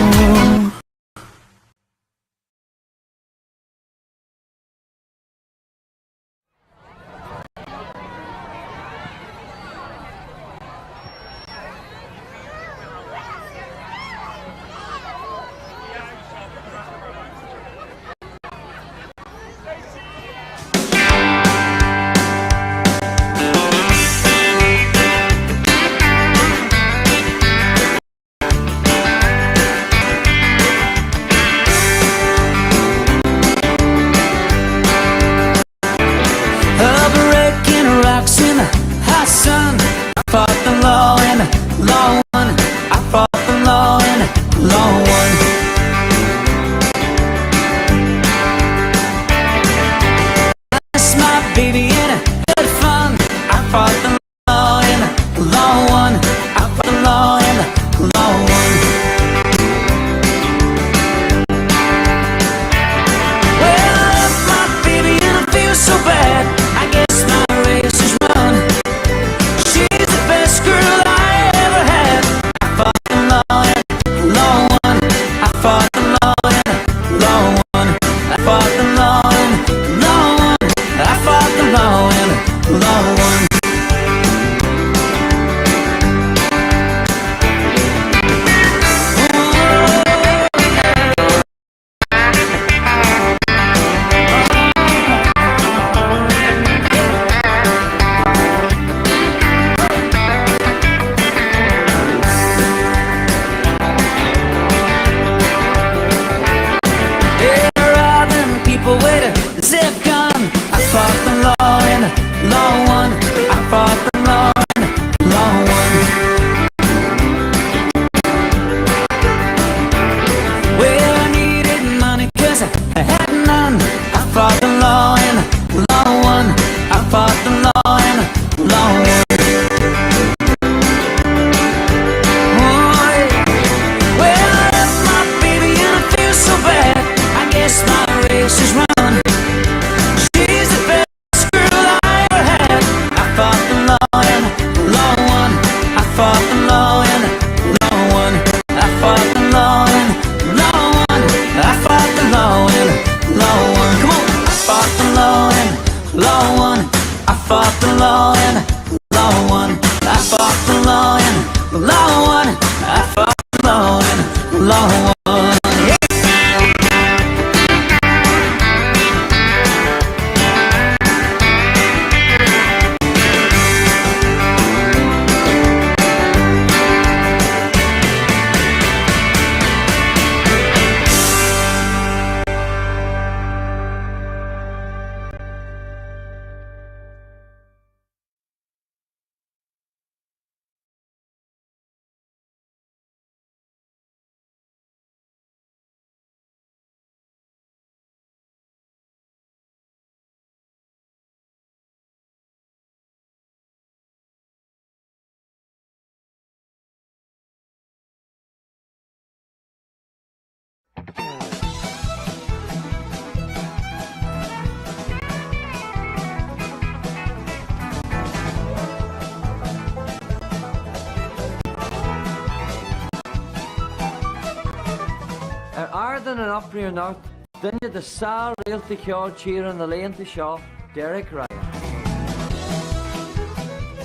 Garden and up near north, Dinja the Sal Realty Kyo cheer on the lane to Shaw, Derek Ryan.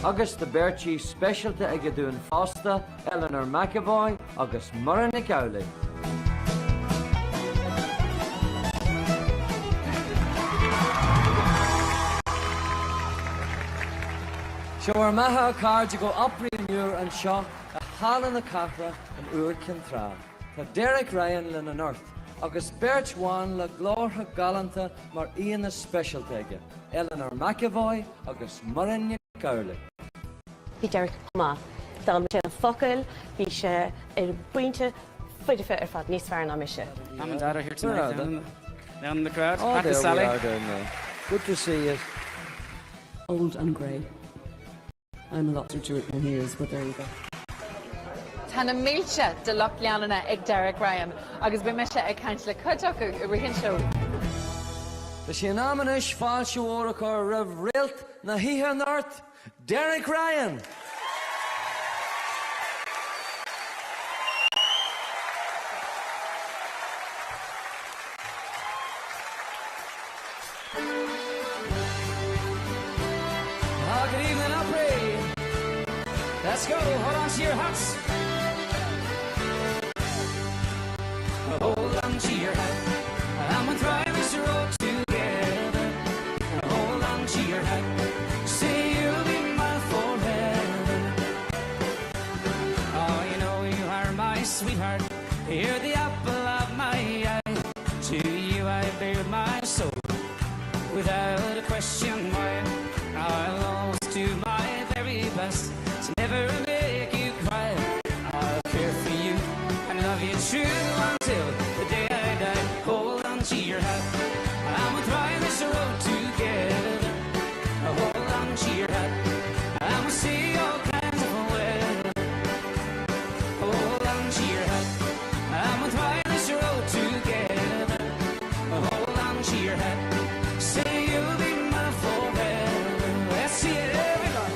August the Berchi specialty Agadoon Fosta, Eleanor McAvoy, August Murray Nicowley. Shower Maha cards go up Muir and Shaw, a Hall in the Cahra and Ur Kintral. For Derek Ryan Lina North, August Birch Wan La Glorha Galanta Mar Ian the specialty Eleanor McAvoy, August Murray Nicowley. Bhí Derek Pama, dal sé focail, bhí sé buinte fuidife fad níos fearr ná mise. Mum and Dad are here tonight. Down in the crowd. Oh, Back to there we Sally. are down there. Good to see you. Old and grey. I'm a lot to it than he is, but there you go. Tána mílte de loch leanana ag Derek Ryan, agus be me se ag caint le cuiteach a rihin seo. The Shinamanish Fall Shawaraka Rev Rilt Nahiha North, Derek Ryan. Good evening, Opry. Let's go. Hold on to your hats. Hold on to your hat. I'm gonna drive this road together. Hold on to your hat. Say you'll be mine forever. Oh, you know you are my sweetheart. You're the apple of my eye. To you I bare my soul. Without a question why, I'll always do my very best to never make you cry. I'll care for you and love you true until the day I die. Hold on to your hat. I'm gonna try this road together. Hold on to your hat. I'm gonna see all kinds of weather. Hold on to your hat. I'm gonna try this road together. Hold on to your hat. Say you'll be mine forever. Let's see it, everybody.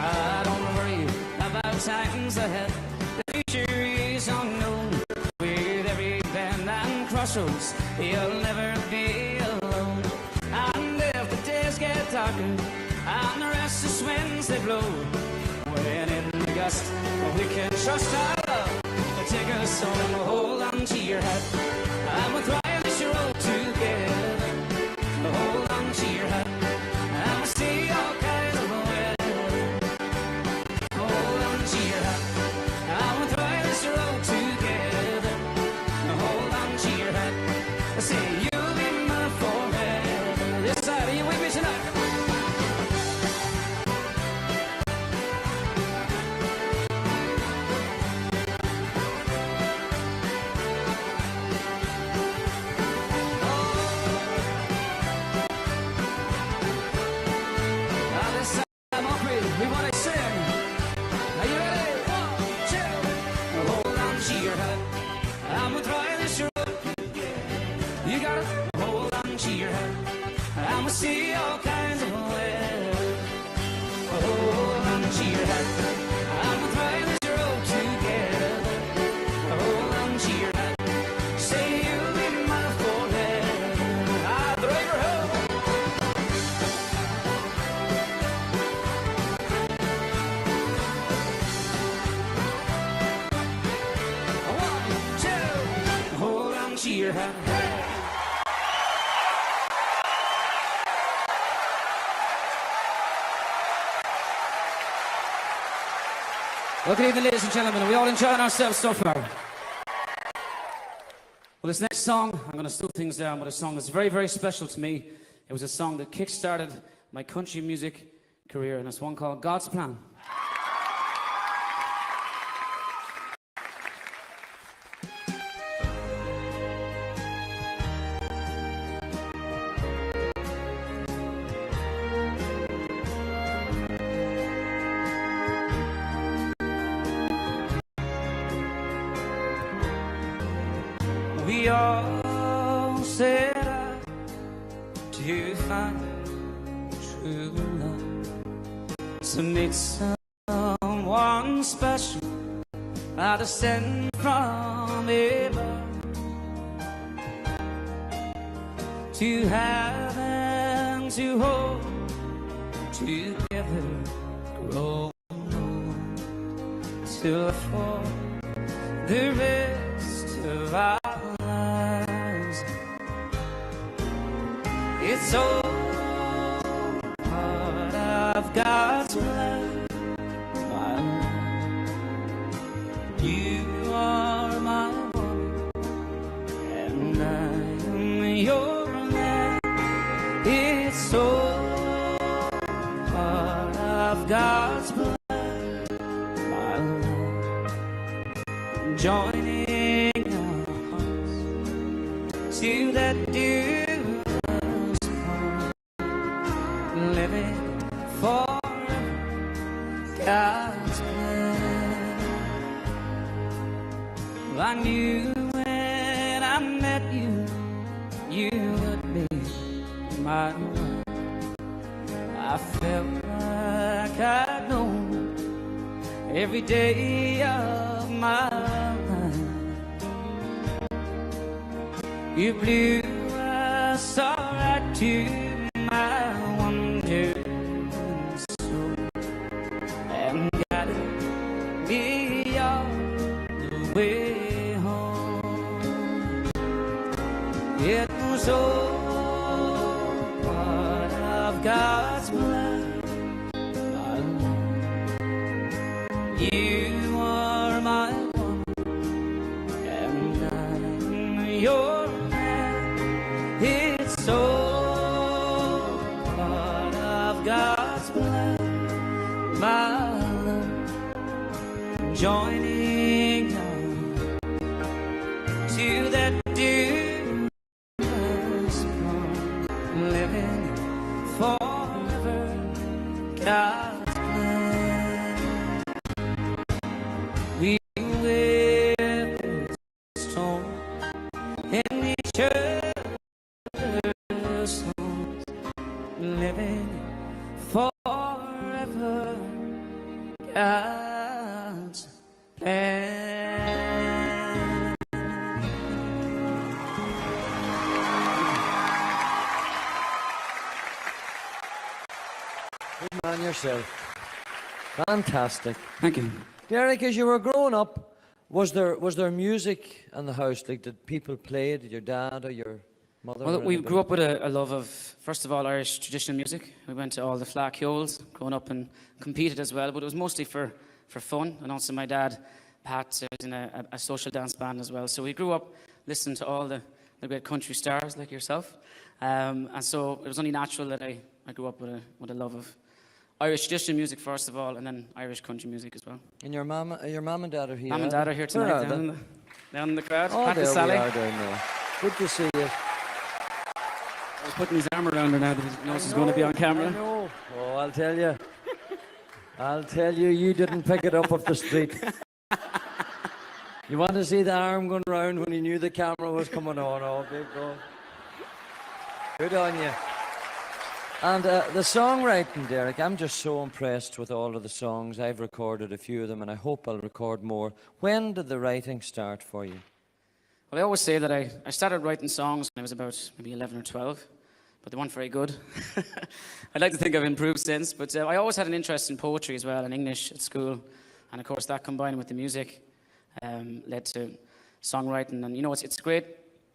I don't worry about times ahead. The future is unknown. With every bend and crossroads, you'll never be alone. And if the days get darker and the restless winds they blow, when in the gust we can trust our love to take us home. Hold on to your hat. I'm gonna try this road together. Hold on to your hat. I'm gonna see all kinds of weather. Hold on to your hat. I'm gonna try this road together. Hold on to your hat. I say you'll be mine forever. This side, are you with me tonight? Now this time I'm Opry, we want to sing. Are you ready? 1, 2. Hold on to your hat. I'm gonna try this road. You got it. Hold on to your hat. I'm gonna see all kinds of weather. Hold on to your hat. I'm gonna try this road together. Hold on to your hat. Say you'll be mine forever. I throw your hoe. 1, 2. Hold on to your hat. Well, good evening, ladies and gentlemen. Are we all enjoying ourselves so far? Well, this next song, I'm going to slow things down, but a song that's very, very special to me. It was a song that kick-started my country music career, and it's one called God's Plan. We all set out to find true love, to meet someone special out of sent from above, to have and to hold together, grow till for the rest of our lives. It's all part of God's plan, my love. You are my woman, and I am your man. It's all part of God's plan, my love. Joining our hearts to that dearest part, living forever, God's plan. I knew when I met you, you would be my one. I felt like I'd known every day of my life. You blew us all right to my wandering soul and guided me all the way home. It was all part of God's plan, my love. You are my woman, and I'm your man. It's all part of God's plan, my love. Joining now to that dearest part, living forever, God's plan. We will storm in each other's songs, living forever, God's plan. Good man yourself. Fantastic. Thank you. Derek, as you were growing up, was there music in the house? Like, did people play? Did your dad or your mother? Well, or we anybody? grew up with a love of, first of all, Irish traditional music. We went to all the Flackhyols growing up and competed as well, but it was mostly for fun. And also my dad, Pat, was in a social dance band as well. So we grew up listening to all the great country stars like yourself. And so it was only natural that I grew up with a love of Irish traditional music first of all, and then Irish country music as well. And your mum and dad are here? Mum and dad are here Where tonight, are they? down in the crowd. Oh, Pat there and we Sally. are down there. Good to see you. He's putting his arm around her now that he knows he's going to be on I camera. know. Oh, I'll tell you, you didn't pick it up off the street. You want to see the arm going round when he knew the camera was coming on? Oh, big God. Good on you. And the songwriting, Derek, I'm just so impressed with all of the songs. I've recorded a few of them, and I hope I'll record more. When did the writing start for you? Well, I always say that I started writing songs when I was about maybe 11 or 12, but they weren't very good. I'd like to think I've improved since, but I always had an interest in poetry as well, and English at school. And of course, that combined with the music led to songwriting. And you know, it's great,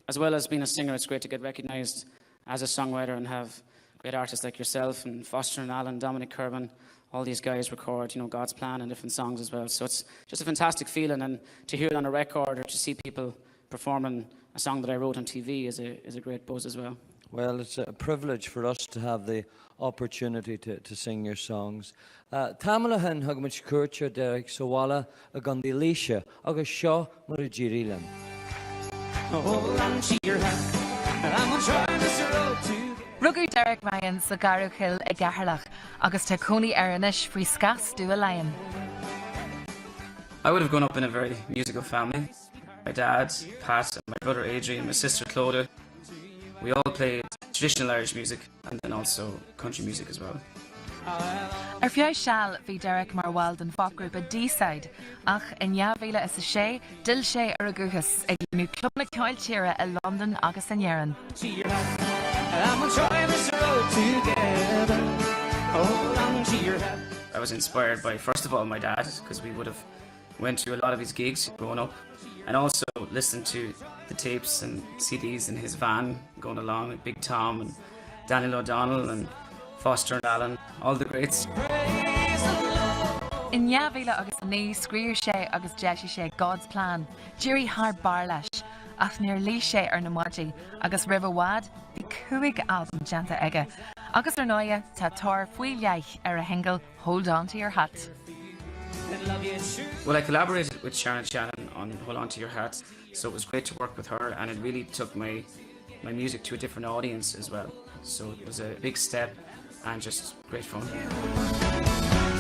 as well as being a singer, it's great to get recognized as a songwriter and have great artists like yourself and Foster and Allen, Dominic Kerman, all these guys record, you know, God's Plan and different songs as well. So it's just a fantastic feeling, and to hear it on a record or to see people performing a song that I wrote on TV is a great buzz as well. Well, it's a privilege for us to have the opportunity to sing your songs. Tamalahan hagmach kurcha Derek Sawala agandi Lisha agus sho marajirilan. Hold on to your hand, I'm gonna try this road to. Rugadh Derek Ryan sa Garú Hill I Gaharlach, agus tá Coney Aranish frí scas dú a lion. I would have grown up in a very musical family. My dad, Pat, and my brother Adrian, my sister Clodagh, we all played traditional Irish music and then also country music as well. Ar fiú seall bhí Derek mar bhfuil den focgrúpa D-Side ach in 2006 dil sé ar a gcuchas ag nú club na Coiltíre in London agus in Éireann. I was inspired by, first of all, my dad, because we would have went to a lot of his gigs growing up, and also listened to the tapes and CDs in his van going along with Big Tom and Daniel O'Donnell and Foster and Allen, all the greats. In 2009 scríoir sé agus deisi sé God's Plan, Jerry Hard bar leis, ach níor lí sé ar na maidí agus ribh wad bhí 5 album deanta aige. Agus ar náide tá tóir faoi leith ar a hingle Hold On To Your Hat. Well, I collaborated with Sharon Shannon on Hold On To Your Hat, so it was great to work with her, and it really took my music to a different audience as well. So it was a big step and just great fun.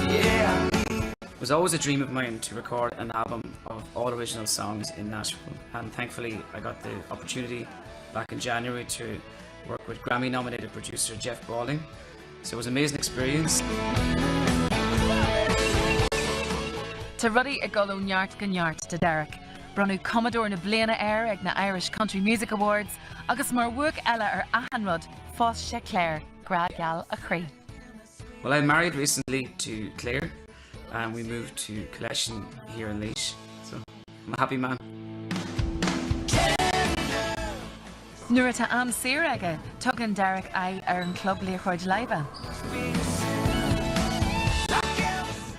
It was always a dream of mine to record an album of all original songs in Nashville, and thankfully I got the opportunity back in January to work with Grammy-nominated producer Jeff Balding. So it was an amazing experience. Tá rudaí ag golú neart go neart de Derek. Brunú Commodore na bliana air ag na Irish Country Music Awards agus mar bhuaig eile ar ahanrod fós sé Claire Gradgal a Cree. Well, I married recently to Claire and we moved to Collection here in Laois, so I'm a happy man. Nuair atá am saoire aige, tugann Derek ar an club Leochuid Leibe.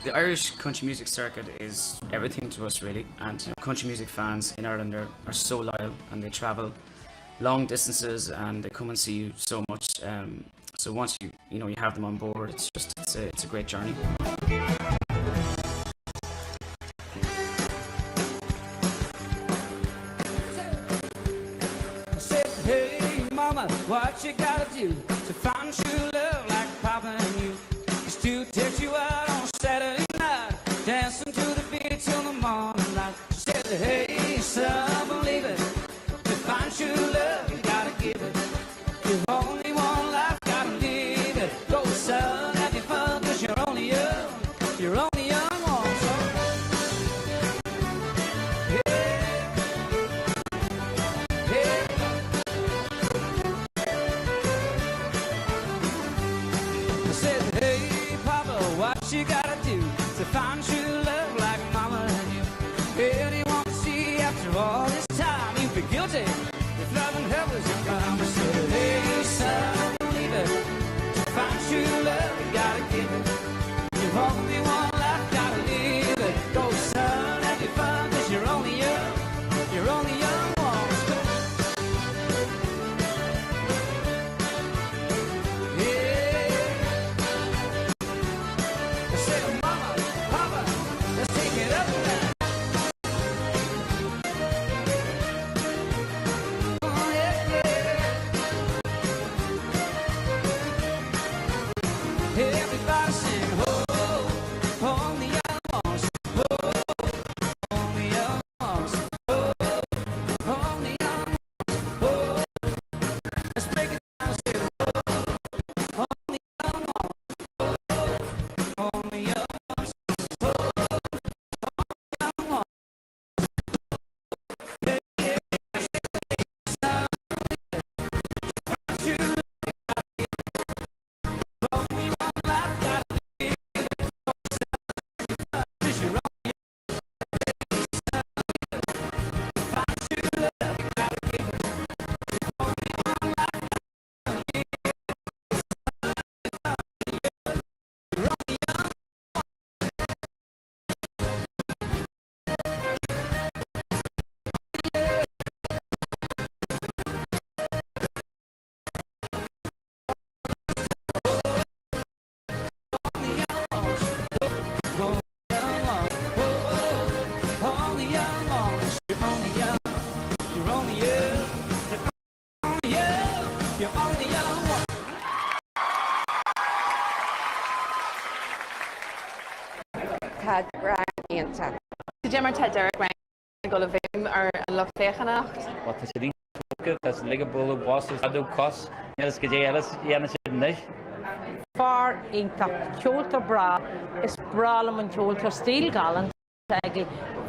The Irish country music circuit is everything to us really, and country music fans in Ireland are so loyal, and they travel long distances and they come and see you so much. So once you have them on board, it's a great journey. Hey mama, what you gotta do to find true love like Papa and you? Is to take you out on Saturday night, dancing to the beat till the morning light. She said, hey son, believe it, to find true love you gotta give it. You've only one life, gotta live it. Go son, have your fun, 'cause you're only young, you're only young one. What you gotta do to find true love like Mama and you? Anyone to see after all this time? You'd be guilty if love and help was your crime. I said, hey son, believe it. To find true love, you gotta give it. You've only one life, gotta live it. Go son, have your fun, 'cause you're only young. You're only young ones. Everybody sing, oh, on the young ones, oh, on the young ones, oh, on the young ones, oh. Let's break it down and say, oh, on the young ones, oh, on the young ones, oh, on the young ones. Did you ever Derek Ryan go to Vim or look Fechanacht? Wat is er niet? Dat is liggen bolle bosses. Dat doe kost. Yes, go dé dhéana sin leis. Far ítach ceoltar bra is bralam an ceoltar stíl galan agi.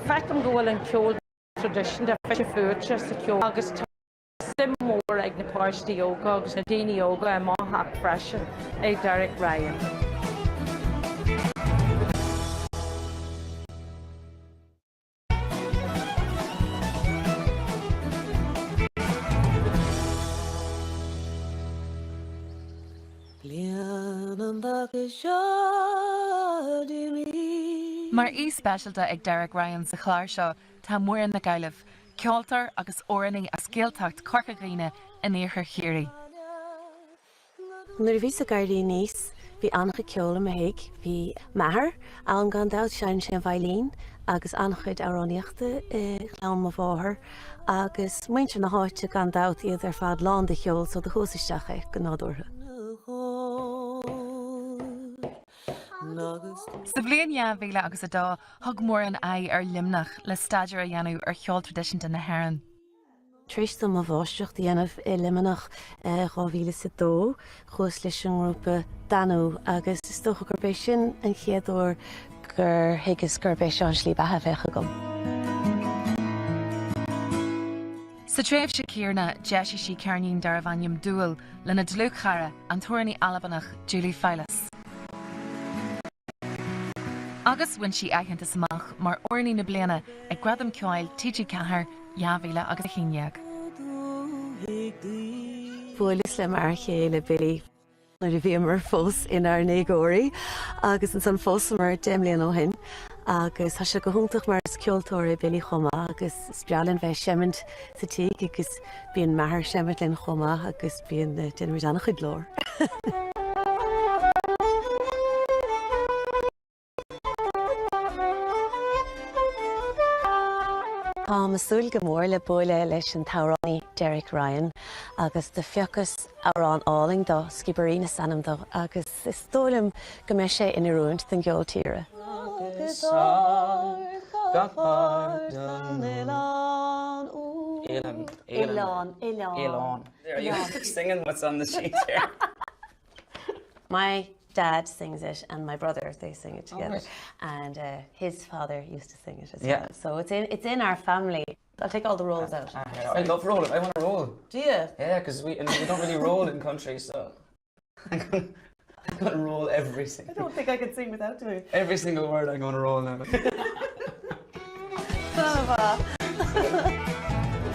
Fetam go bhfuil an ceol tradition de fe fuúte sa ceol agus sim mór ag na páistí yoga agus na daoine yoga a máthach freisin ag Derek Ryan. Mar í specialta ag Derek Ryan sa chláir seo tá mór na gaiileh, ceoltar agus oranaí a scéaltacht corca gríine in éochar chéirí. Nuair a bhí sa gardaí níos, bhí annach ceola a hiig, bhí methar an gandát sein sin bhailín agus anchuid aráníochta chlán mo bháthir agus muinte na háite gandát iad ar fad lán de cheol so de chósaisteach go nádúrtha. Sa bblion neamhhéile agus a dá thug mór an aghaidh ar limnach le staidir a dhéanamh ar cheol tradiisianta na hÉireann. Tristam a bháisteach dhéanamh i limanach 2002 chus leis an grúpa danú agus is tócha gurbéis sin an chéadúir gur higus gurbéis an slí bathe bheitcha gom. Sa tréimh se cíarna deisi sí cearnín dar a bhainnim dúil lena dlúchara an tuairní albanach Julie Filas. Agus bhain si aitheanta samach mar ornaí na bliana ag gradam ceáil TG Cahar, Neamhhéile agus a Chineag. Bhuailis le mar chéile Billy nuair a bhí mar fós inar négóirí agus an san fós mar déimlíon ó hin agus tá se go thúntaach mar ceoltóir Billy chomá agus spealann bheith semint sa tí agus bíon methar semint len chomá agus bíon déanamh anna chud glór. Tá masúil go mór le buaile leis an táránní Derek Ryan agus de fiocas árán áling dó scibarí na sanam dó agus is tólam go mé sé ina rúint den geol tíre. Elon. There you go, singing what's on the sheet here. My dad sings it and my brother, they sing it together. And his father used to sing it as well. So it's in our family. I'll take all the rolls out. I love rolling. I want to roll. Do you? Yeah, because we don't really roll in country, so I'm gonna roll every single. I don't think I could sing without doing it. Every single word I'm gonna roll now.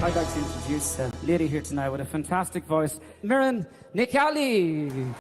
I'd like to introduce a lady here tonight with a fantastic voice, Mirren Nikali.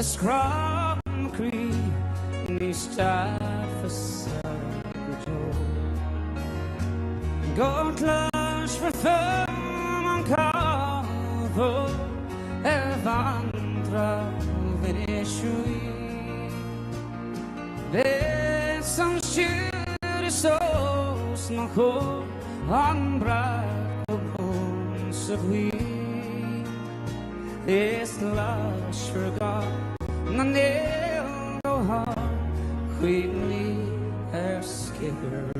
Scrum Cree, me staff a circle. Go clash for fem and carvo, Evandra Veneshui. There's some shit so small, unbreakable, so we. This lush forgot, and they'll go hard, quickly her skipper.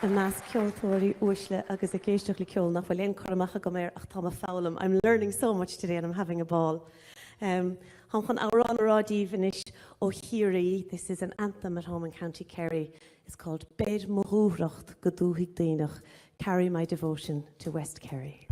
a meas ceoltóirí uaisle agus a géisteach le ceol nach bhfuil éon choramecha go méir ach tá fálam. I'm learning so much today and I'm having a ball. Han chun árán rádíhanis ó Hiri. This is an anthem at home in County Kerry. It's called Bed Morúracht go dúthaigh daoinech. Carry my devotion to West Kerry.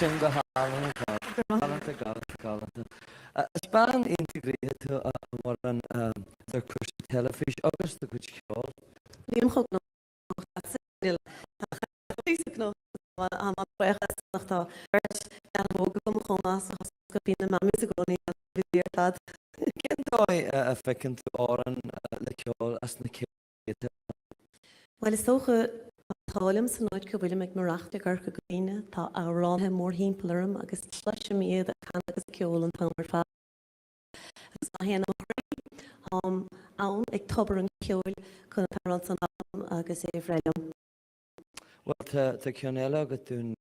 Sin go Galanta. Span integrate war an der kurs telefis agus de goed schaal. Bhíon chug nó an nachtá an bóga go chonas go bína mamí a gcóí a bhíirtad. Cindóid a fecinn tú áran le ceol as na céite. Well is socha tálim san nóid go bhfuil meid marachta gur go gine tá áráthe mór hímplarm agus sleise míad a can agus ceol an tamar fa. Agus má héana ann ag tobar an ceol chun tarrán san agus é bhreidem. Well tá ceanile go tún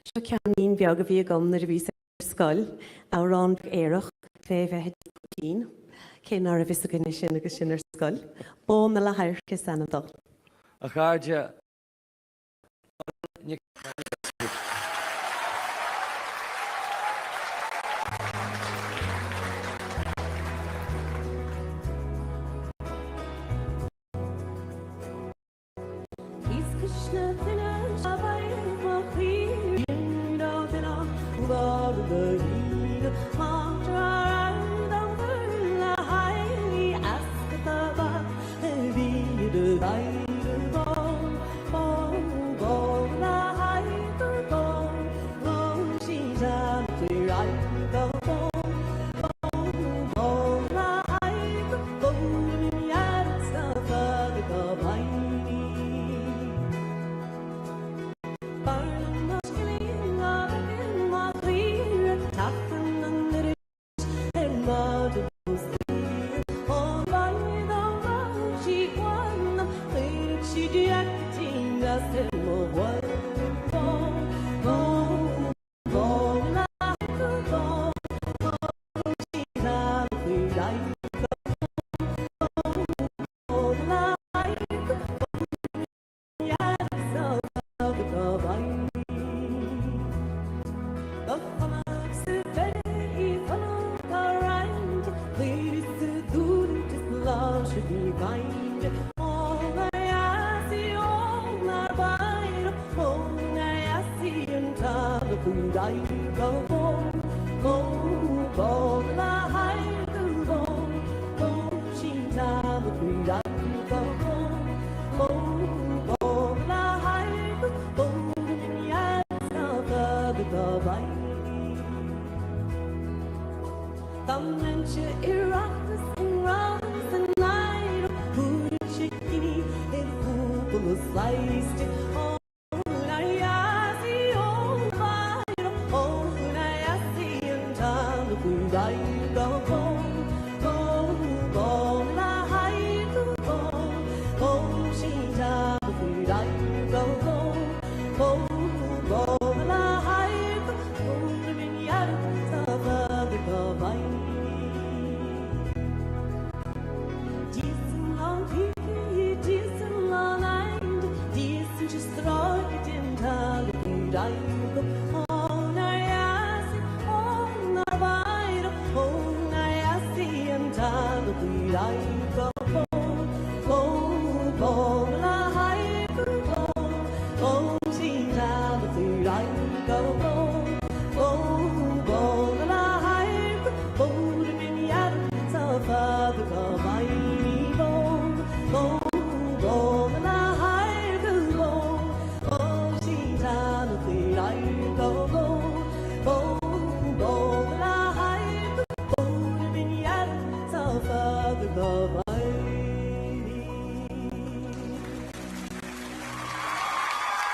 Seo cean mín beag a bhí gom na a bhí scoil árán éireach bheith cín céimnar a bhís a gine sin agus sin ar scoil. Ó me le hairce sanadá. a cháde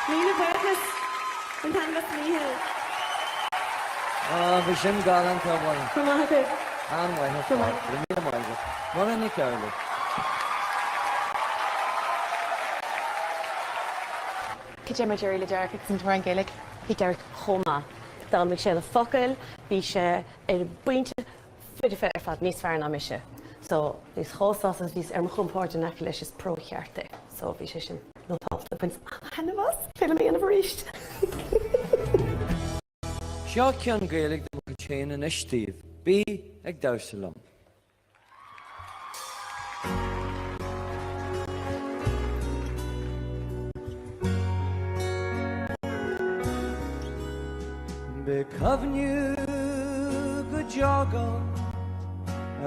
Lína Buenas. Bhí sin galan tá bhain. Cumáthe. Anhaithe fá, le mí amhaide. Mar na ceirla. Cé mar Jerry le Derek san tuair an Gaelic, hí Derek chomá. Dá me sé le focail, bhí sé ar buinte fuidir fear fad níos fear ná mise. So bhís chósás as bhís ar mo chumpáir an leis is próchearta. So bhí sé sin nótáilta pins hena bhas, féile mí anna bhríist. Seo cean Gaeilge do go chéan in istíomh, bí ag Darsalam. Be cofniú go jogan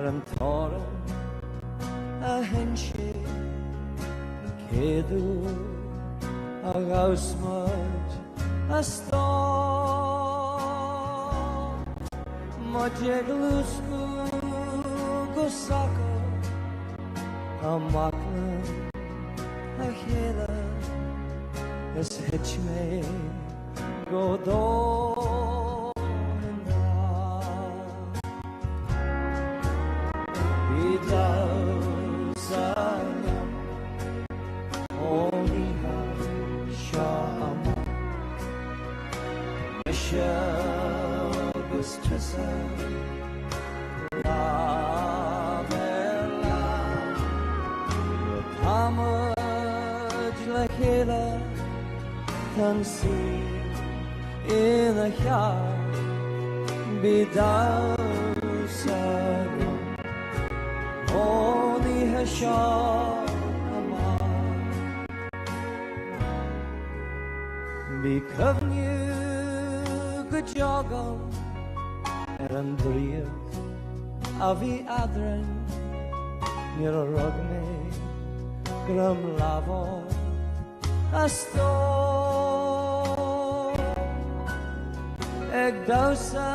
an tára a hen sé céadú a gásmaid a stá má deglúscú go saca a maclan a chéile is hit mé go dó Can see in a yard be down sorrow only has shot because you good joggle and dream of the other near a rug me grum lavo a stone ag dausa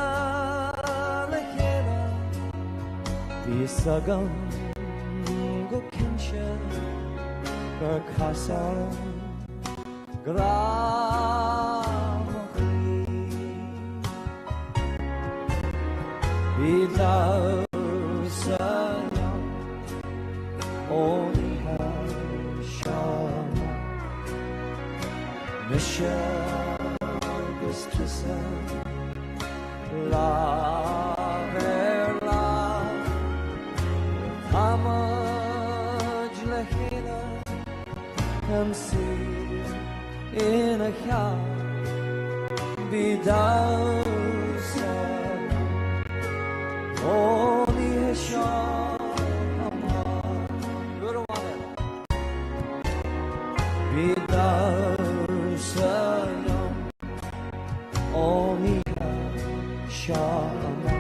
le chéile bhí sagam go cinse gur casáil grámachaí bhí dausa ónithe seama mise agus tusa La verla Hamaj lehina Can see in a yard Be down only a shot Be down only Shama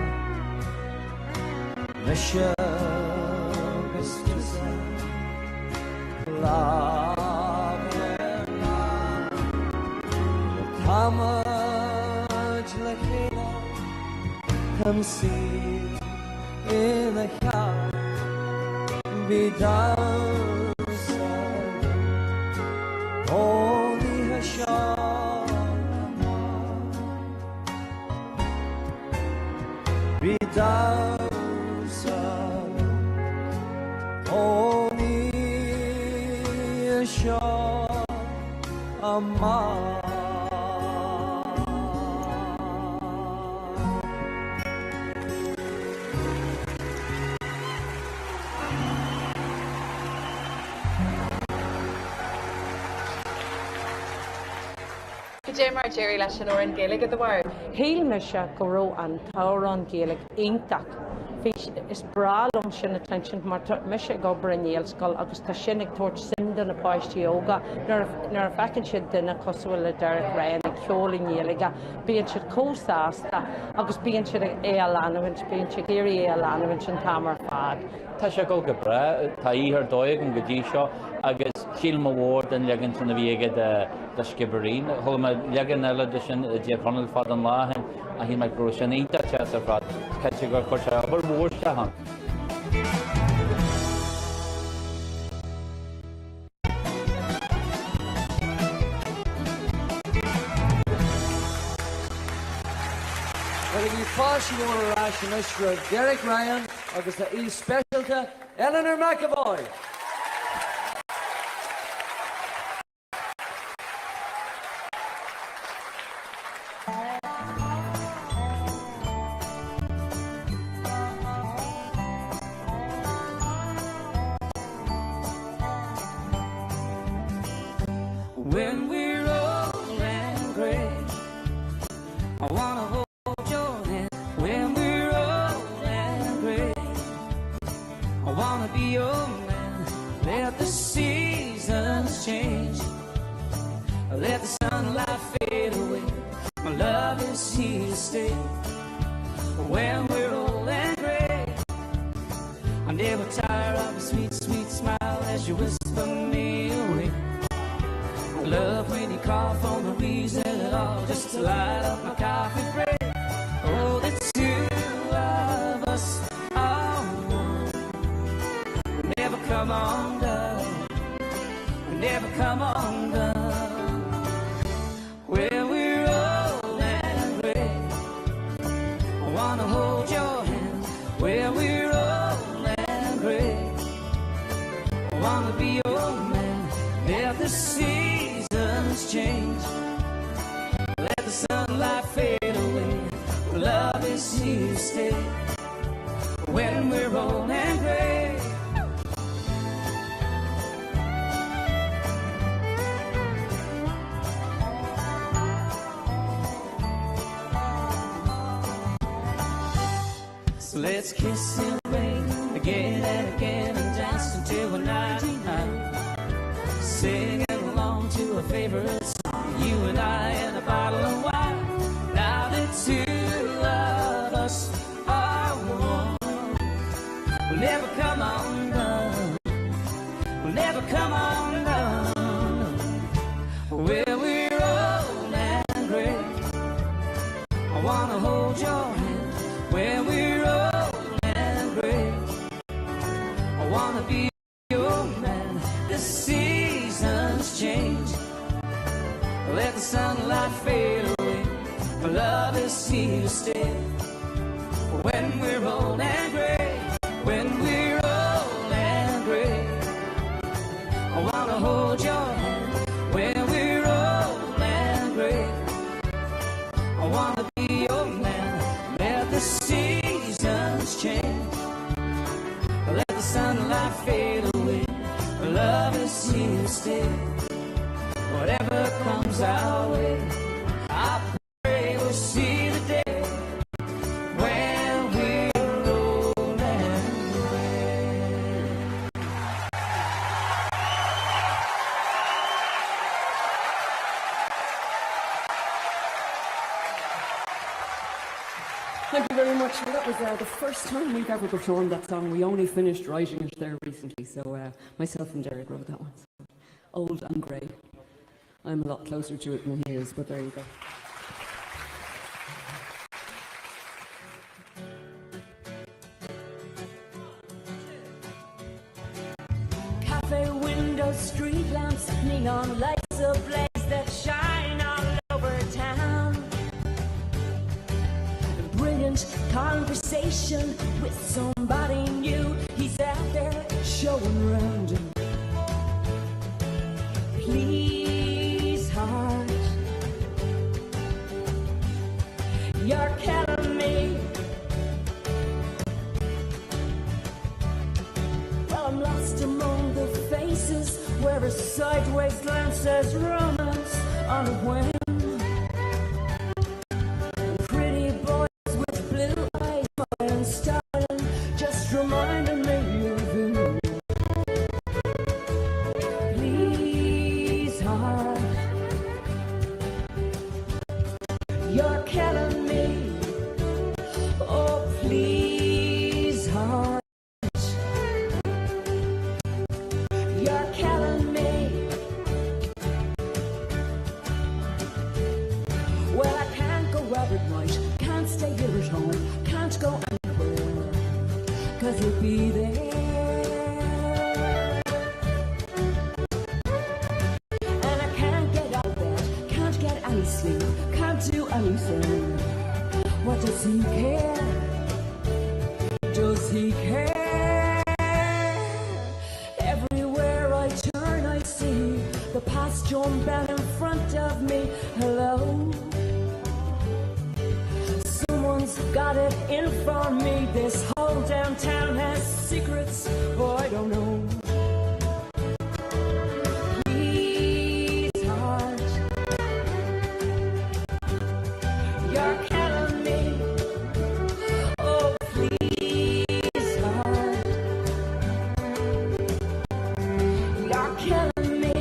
Misha Mistressa La Verla Hamaj Lakina Can see in a yard Be down only a shot Be down only a shot of mine. Jay mar Jerry leis an óir an Gaeilge do bhhair. Híl me se go raibh an tárán Gaeilge iontach. Is bralum sin attention mar me se go brenéal scoil agus tá sin ag tuairt simda na páistí óga nar a fecinn siad duine cosfuil le Derek Ryan ag ceolaí Gaeilge, bíonn siad cósáasta agus bíonn siad éalainmhaint, bíonn siad géirí éalainmhaint an tamar fad. Tá sé go go bre, tá íthar dóigh an go dtí seo agus síl mo bhór den legan sanna bhíige de scibarín. Thula legan eile de sin diaconal fad an láhain a hí meid grú sin ínta te ar fad. Caite gur chuir se bhar mór se han. fáilte mór ará sin uisre Derek Ryan agus a í specialta Eleanor McAvoy. When we're old and gray, I wanna hold your hand. When we're old and gray, I wanna be your man. Let the seasons change, let the sunlight fade away. My love is here to stay. When we're old and gray, I never tire of a sweet, sweet smile as you whisper me away. I love when you cough on the reason at all, just to light up my coffee break. Oh, the two of us are one. We'll never come undone. We'll never come undone. When we're old and gray, I wanna hold your hand. When we're old and gray, I wanna be your man. Let the seasons change, let the sunlight fade away. Love is here to stay. When we're old and gray, so let's kiss and wait again and again and dance until we're 99. Singing along to a favorite song, you and I and a bottle of wine. Now the two of us are one. We'll never come undone. We'll never come undone. When we're old and gray, I wanna hold your hand. When we're old and gray, I wanna be your man. The seasons change, let the sunlight fade away. My love is here to stay. When we're old and gray, when we're old and gray, I wanna hold your hand. When we're old and gray, I wanna be your man. Let the seasons change, let the sunlight fade away. Love is here to stay. Whatever comes our way, I pray we'll see the day when we're old and gray. Thank you very much. Well, that was the first time we've ever performed that song. We only finished writing it there recently, so myself and Derek wrote that one. So, Old and Grey. I'm a lot closer to it than he is, but there you go. Cafe windows, street lamps, neon lights ablaze that shine all over town. A brilliant conversation with somebody new. He's out there showing round him. Please, heart, you're killing me. Well, I'm lost among the faces where a sideways glance says romance on a whim. Pretty boys with blue eyes, and starting, just reminding me of him. Please, heart, you're killing me. Oh, please, heart, you're killing me. But does he care? Does he care? Everywhere I turn I see the past jump out in front of me. Hello? Someone's got it in for me. This whole downtown has secrets. Oh, I don't know. Please, heart, you're killing me. Oh, please, heart, you're killing me.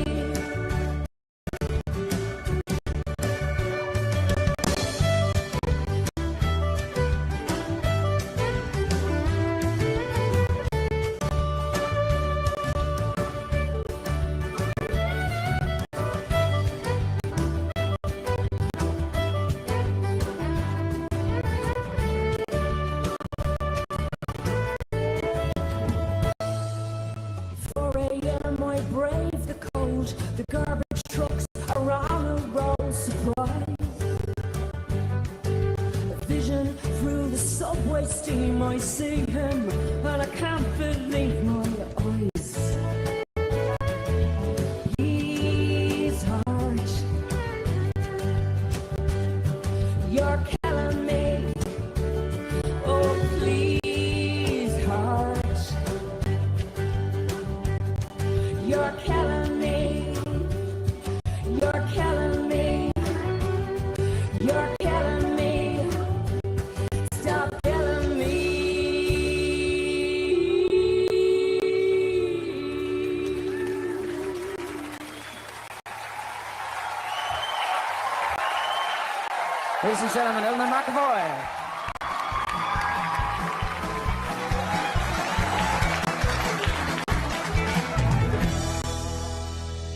I brave the cold, the garbage trucks are on a roll. Surprise, a vision through the subway steam. I see him and I can't believe my eyes. Please, heart, you're killing me. Oh, please, heart, you're killing me. You're killing me. You're killing me. Stop killing me. Ladies and gentlemen, Eleanor McAvoy.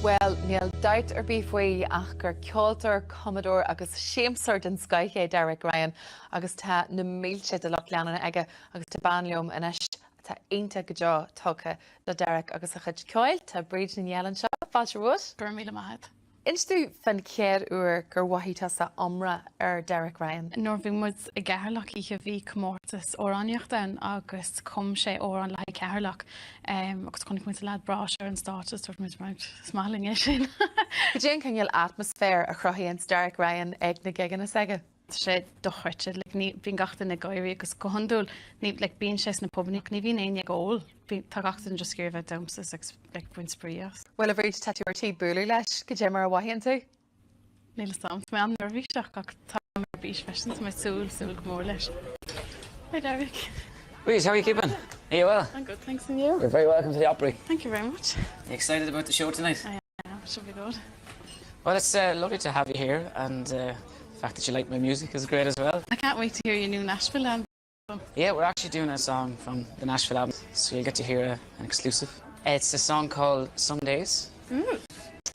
Well, níl dait bífuoi ach gur ceoltar Commodore agus séimsir den Skyché Derek Ryan agus tá na mílte de loch leanana aige agus tá banliom inis tá aonta go deo tucha le Derek agus a chud ceil tá bríd na Ngealan seo fáilte rud. Gur míle maithid. Instú fan céir uair gur waithítá sa amra Derek Ryan. Nor bhí mud I gcearlach ihe bhí commórtas óráneachtain agus com sé órán le cearlach agus chunig muid lead brás ar an státas tuair muid mar smáling é sin. Go dé cinil atmosfér a chroíonn Derek Ryan ag na gigan aige. sé dochhairte bhín gachtain na gaiirí agus gohandúil ní le bíon sé na pobnic ní bhíon aine ggóil tá gachtain just scríomh domsa le buin spríos. Well a bhríd taúirtí buú leis go dé mar a bhaíonn tú? Níl sam mé an nervhíiseach ach tá mar bís fesin mai súl go mór leis. Hi Derek. Reese, how are you keeping? Are you well? I'm good, thanks, and you? You're very welcome to the Opry. Thank you very much. You excited about the show tonight? I am, it should be good. Well, it's lovely to have you here, and the fact that you like my music is great as well. I can't wait to hear your new Nashville album. Yeah, we're actually doing a song from the Nashville album, so you'll get to hear an exclusive. It's a song called Some Days. Ooh.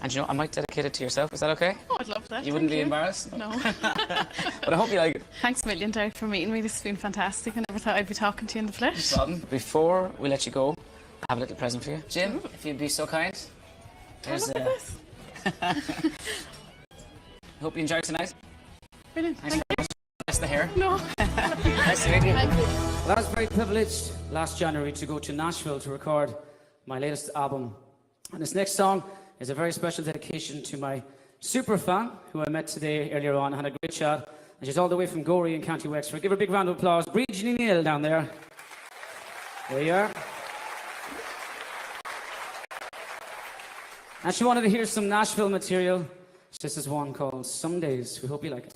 And you know, I might dedicate it to yourself. Is that okay? Oh, I'd love that. You wouldn't be embarrassed? No. But I hope you like it. Thanks a million, Derek, for meeting me. This has been fantastic. I never thought I'd be talking to you in the flesh. No problem. Before we let you go, I have a little present for you. Jim, if you'd be so kind. There's this. Hope you enjoyed tonight. Brilliant. Thanks Thank very much. That's the hair. No. Nice to meet you. Thank you. Well, I was very privileged last January to go to Nashville to record my latest album. And this next song is a very special dedication to my super fan, who I met today earlier on, had a great chat. And she's all the way from Gorey in County Wexford. Give her a big round of applause. Bríd Neal down there. There you are. And she wanted to hear some Nashville material. This is one called Some Days. We hope you like it.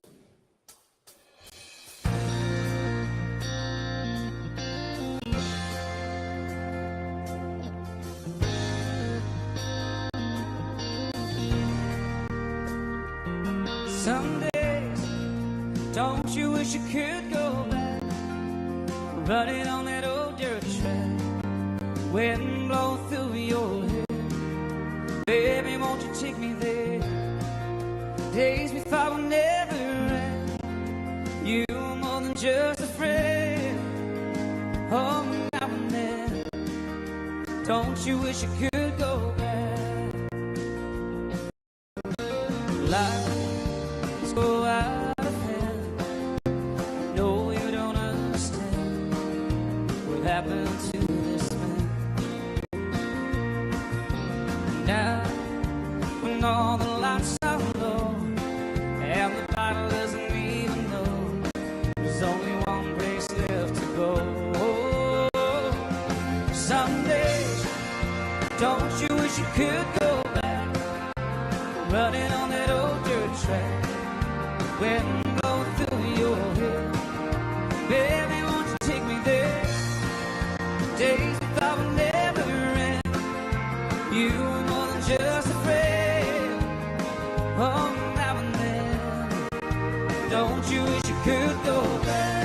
Some days, don't you wish you could go back, running on that old dirt track, wind blow through your hair. Baby, won't you take me there? Days we thought would never end. You were more than just a friend. Oh, now and then, don't you wish you could go back? Life go out of hand. No Some days, don't you wish you could go back, running on that old dirt track, wind blowing through your hair. Baby, won't you take me there? Days we thought would never end. You were more than just a friend. Oh, now and then, don't you wish you could go back?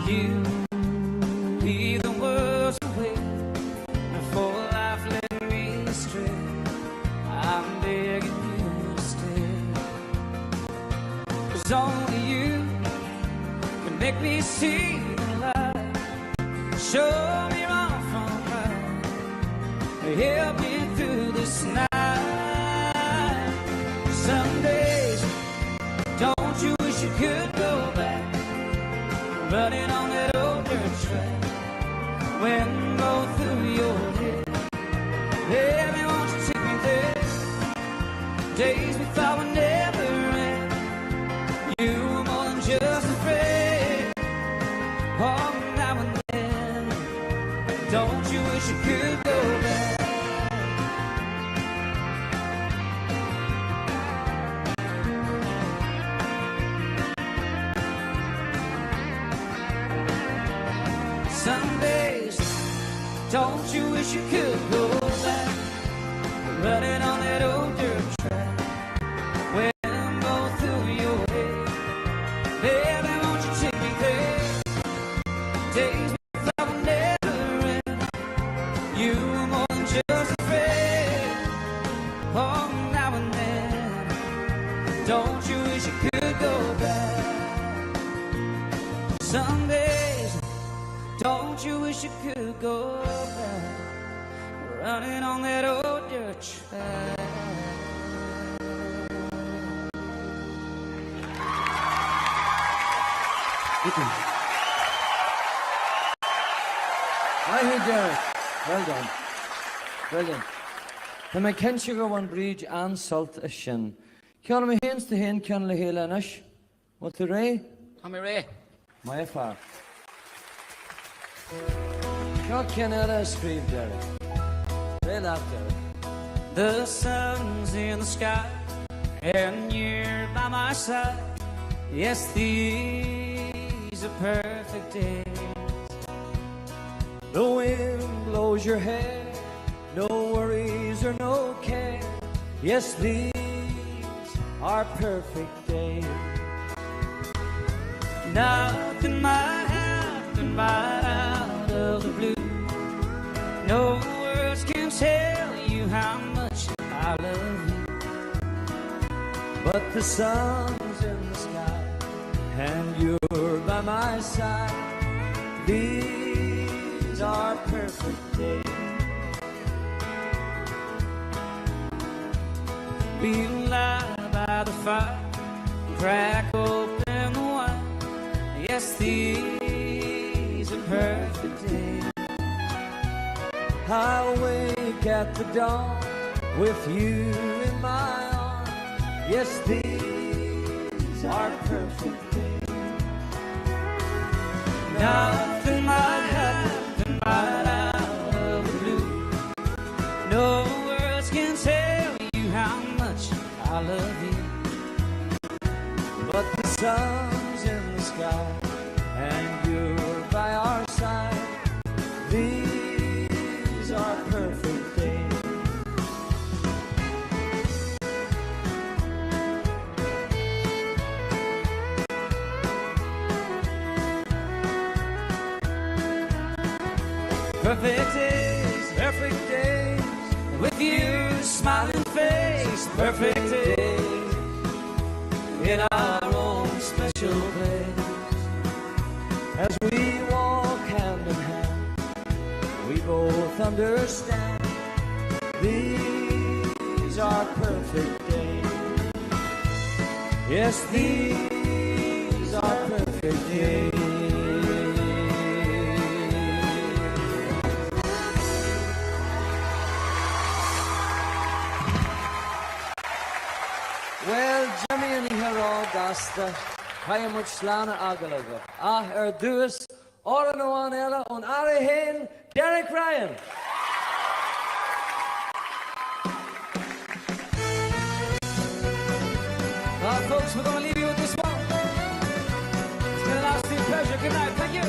You leave the words away before life led me astray. I'm begging you to stay, 'cause only you can make me see the light, show me wrong from right, help me through this night. Some days, don't you wish you could go back, running on that old dirt track, wind blow through your hair. Baby, won't you take me there? Days we thought would never end. You were more than just a friend. Oh, now and then, don't you wish you could go back? Some days, don't you wish you could go back, running on that old dirt track, wind blow through your hair. Baby, won't you take me there? Days we thought would never end. You were more than just a friend. Oh, now and then, don't you wish you could go back? Some days, don't you wish you could go back, running on that old dirt track? I hear Derek. Well done. Brilliant. Tá mé cin go bhain bríd ansult a sin. Ceanna mé héans de héan ceanna le héile anois. Má tú ré? I'm Ray. Má far. Seo cean eile a scríb, Derek. Ré leat, Derek. The sun's in the sky, and you're by my side. Yes, these are perfect days. The wind blows your hair, no worries or no care. Yes, these are perfect days. Nothing might happen right out of the blue. No words can tell you how much I love you. But the sun's in the sky, and you're by my side. These are perfect days. We lie by the fire, crack open the wine. Yes, these are perfect days. I'll wake at the dawn with you in my arms. Yes, these are perfect days. Nothing might happen right out of the blue. No words can tell you how much I love you. But the sun's in the sky, and you're by our side. These are perfect days. Perfect days, with you, smiling face. Perfect days, in our own special place. As we walk hand in hand, we both understand. These are perfect days. Yes, these are perfect days. Well, Jimmy and Hero Gasta, how much slana agalaga. Ah, duas, or no one ella on Arihin, Derek Ryan. Folks, we're going to leave you with this one. It's been an absolute pleasure. Good night. Thank you.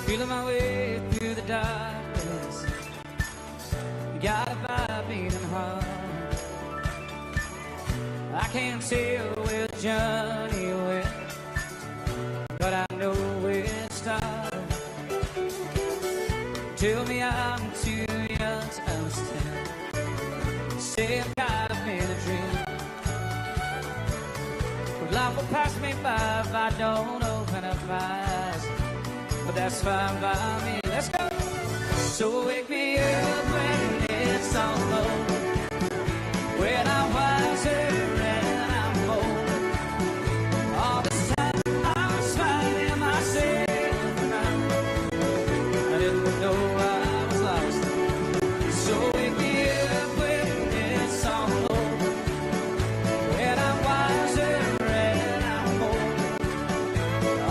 Feeling my way through the darkness, got a vibe beating hard. I can't tell where the journey went, but I know where it started. Tell me I'm too young to understand. Say I'm caught up in a dream, but life will pass me by if I don't open up my eyes. But that's fine by me. Let's go. So wake me up when it's all over, when I'm wiser and I'm older. All this time I was finding myself, and I didn't know I was lost. So wake me up when it's all over, when I'm wiser and I'm older.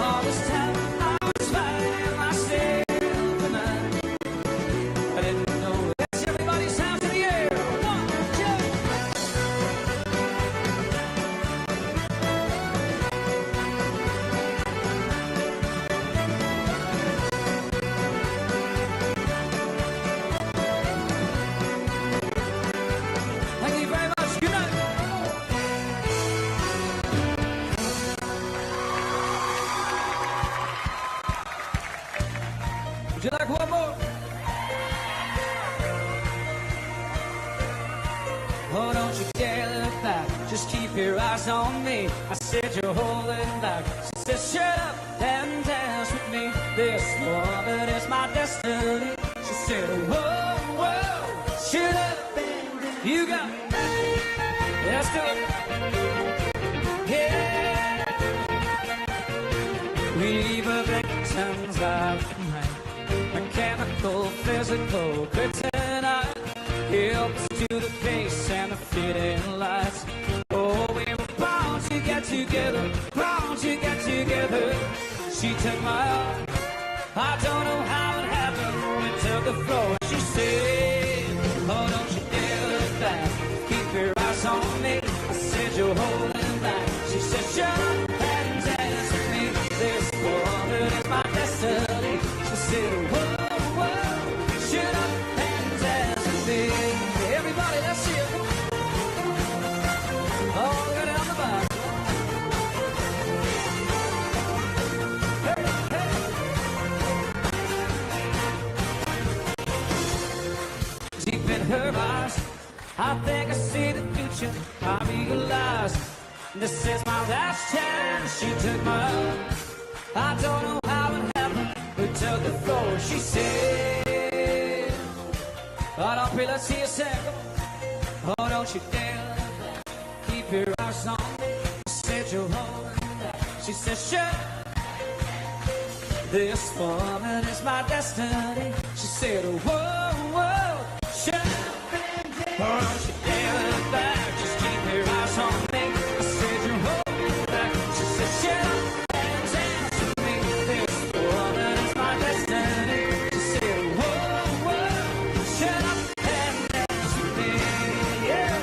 All this time I was finding myself, and I didn't know. Let's everybody's hands in the air. 1, 2. Thank you very much. Good night. Would you like one more? Oh, don't you dare look back. Just keep your eyes on me. I said you're holding back. She said, shut up and dance with me. This woman is my destiny. She said, whoa, whoa, shut up. You got it. Let's do it. Yeah. We leave our victims out tonight. Mechanical, physical, kryptonite. Helps to the pace and the fitting lights. Oh, we were bound to get together, bound to get together. She took my arm. I don't know how it happened. We took the floor. She said, oh, don't you dare look back. Keep your eyes on me. I said you're holding back. She said, shut up and dance with me. This woman is my destiny. She said, whoa, whoa, shut up and dance with me. Everybody, let's see it. Oh, go down the back. Hey, hey. Deep in her eyes, I think I see the future. I realize this is my last chance. She took my arm. I don't know how it happened. We took the floor. She said, oh, don't be, let's see you say, oh, don't you dare keep your eyes on me. I said you're holding back. She said, shut. This woman is my destiny. She said, whoa, whoa, shut. Oh, don't you dare look back. Just keep your eyes on me. I said you're holding back. She said, shut up and dance with me. This woman is my destiny. She said, whoa, whoa, shut up and dance with me. Yeah.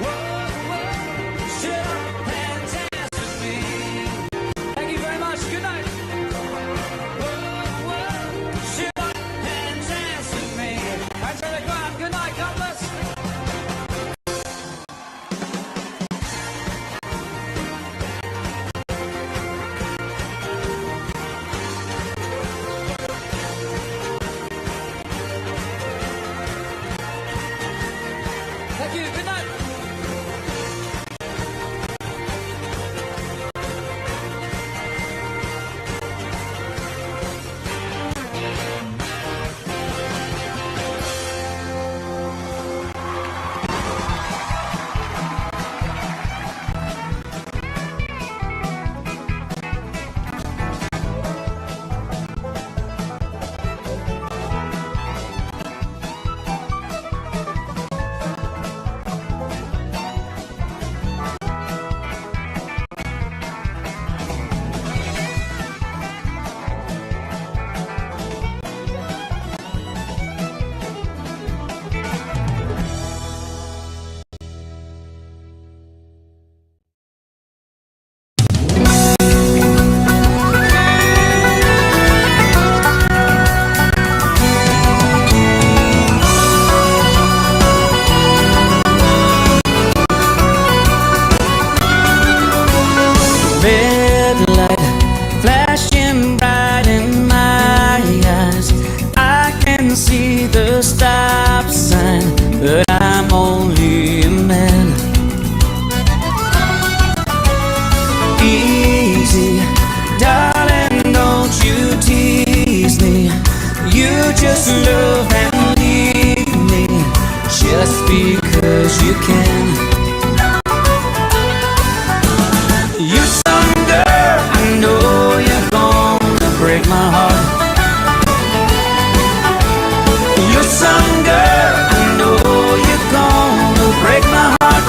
Whoa, whoa, shut up and dance with me. Thank you very much. Good night. Whoa, whoa, shut up and dance with me. I try to go out. red light flashing bright in my eyes. I can see the stop sign, but I'm only a man. Easy, darling, don't you tease me. You just love and leave me just because you can. You some girl, I know you're gonna break my heart. You some girl, I know you're gonna break my heart.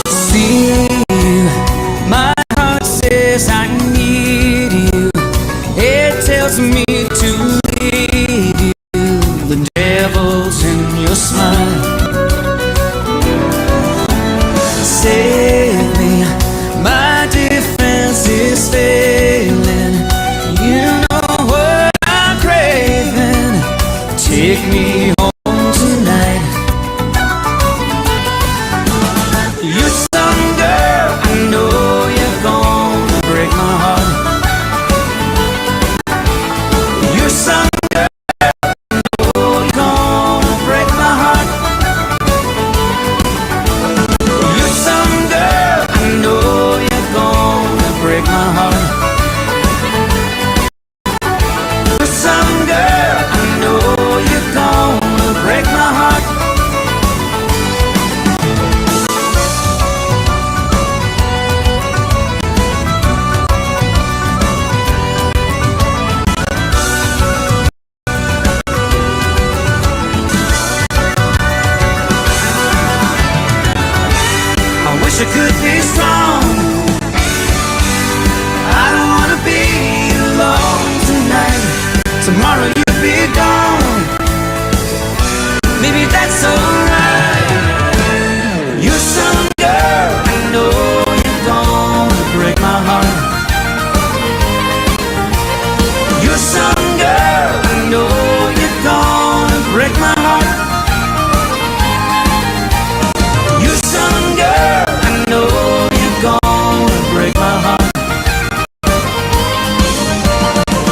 See you, my heart says I need you. It tells me to leave you. The devil's in your smile. Save me, my defense is failing. You know what I'm craving. Take me home tonight. You some girl, I know you're gonna break my heart. You some girl, I know you're gonna break my heart. You some girl, I know you're gonna break my heart. You some girl, I know you're gonna break my heart. I wish I could be strong. I don't wanna be alone tonight. Tomorrow you'll be gone. Maybe that's alright. You're some girl, I know you're gonna break my heart. You're some girl, I know you're gonna break my heart. You're some girl, I know you're gonna break my heart.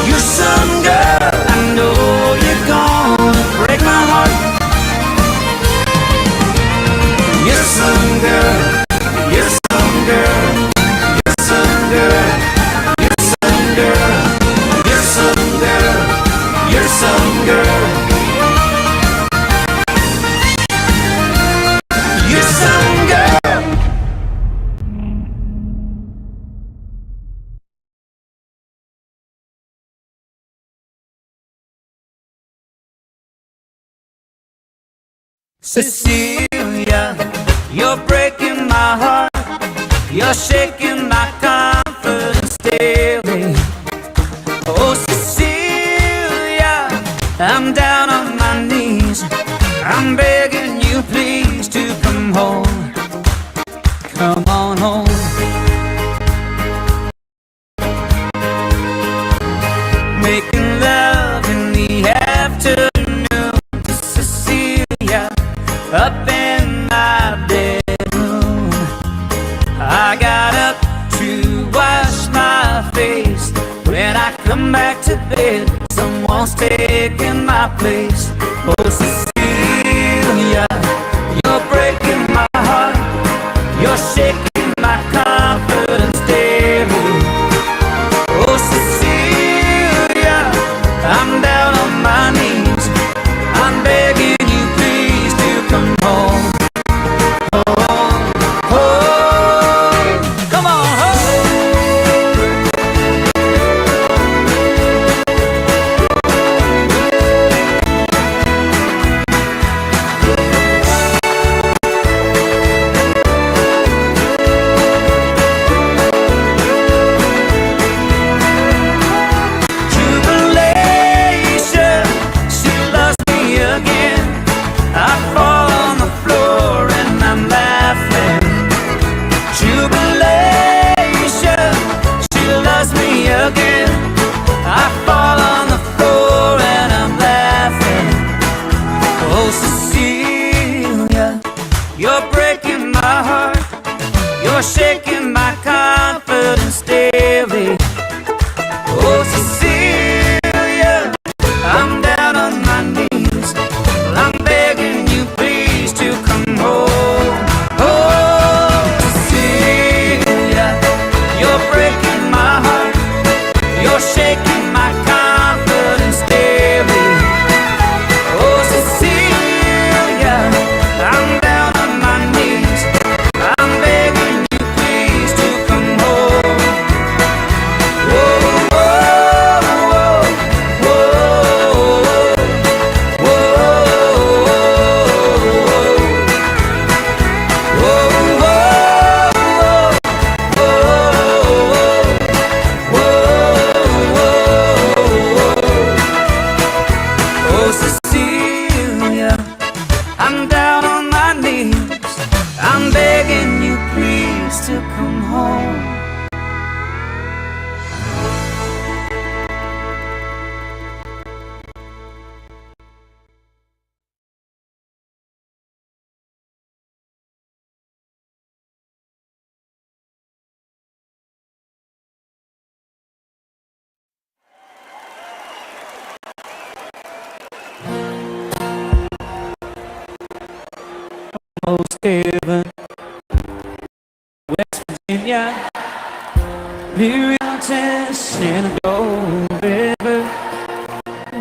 You're some girl, I know you're gonna break my heart. You're some girl, you're some girl, you're some girl, you're some girl, you're some girl, you're some girl. You're some girl. Cecilia, you're breaking my heart. You're shaking my confidence daily. Oh, Cecilia, I'm down on my knees. I'm begging you, please, to come home. Come on home. Making love in the afternoon to Cecilia up in my bedroom. I got up to wash my face. When I come back to bed, someone's taking my place. Oh, Cecilia, you're breaking my heart. You're shaking my confidence daily. Oh, Cecilia, I'm down on my knees. I'm begging you, please, to come home. Home, home. Come on, home. Jubilation, she loves me again. I fall on the floor and I'm laughing. Jubilation, she loves me again. I fall on the floor and I'm laughing. Oh, Cecilia, you're breaking my heart. You're shaking my confidence daily. Oh, Cecilia, I'm down on my knees. I'm begging you, please, to come home. Oh, Cecilia, you're breaking my heart. You're shaking my confidence daily. Oh, Cecilia, I'm down on my knees. I'm begging you, please, to come home. Whoa, whoa, whoa, whoa, whoa, oh, Cecilia, I'm down on my knees. I'm begging you, please, to come home. Almost heaven, West Virginia, Blue Mountains, Shenandoah River.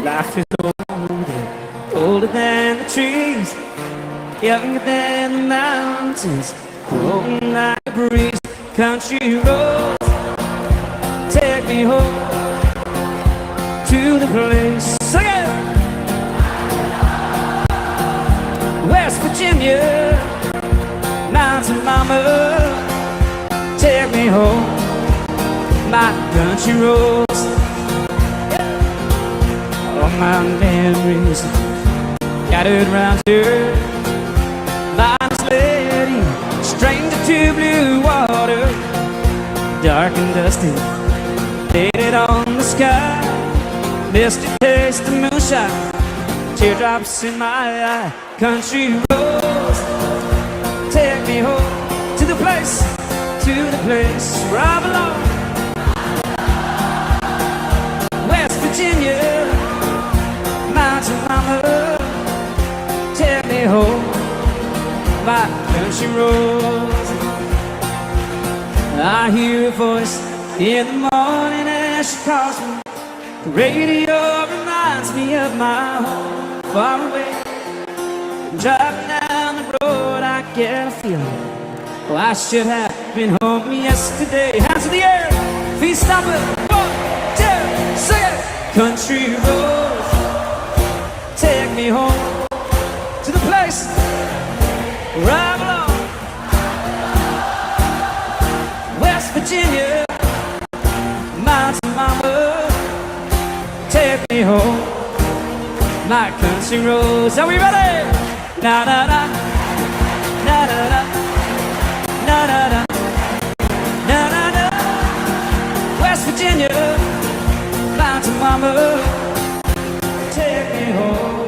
Life is older, older than the trees, younger than the mountains, blowing like a breeze. Country roads, take me home to the place. Sing it! West Virginia, mountain mama, take me home, my country roads. All my memories gathered round here, mind's lady, stranger to blue water, dark and dusty, faded on the sky, misty taste of moonshine, teardrops in my eye. Country roads, take me home to the place where I belong. West Virginia, mountain mama, take me home, my country roads. I hear a voice in the morning as she calls me. The radio reminds me of my home far away. Driving down the road, I get a feeling, oh, I should have been home yesterday. Hands in the air, feet stomping. 1, 2, sing it. Country roads, take me home to the place where I belong. West Virginia, mountain mama, take me home, my country roads. Are we ready? Na na na, na na na, na na na, na na na. West Virginia, mountain mama, take me home.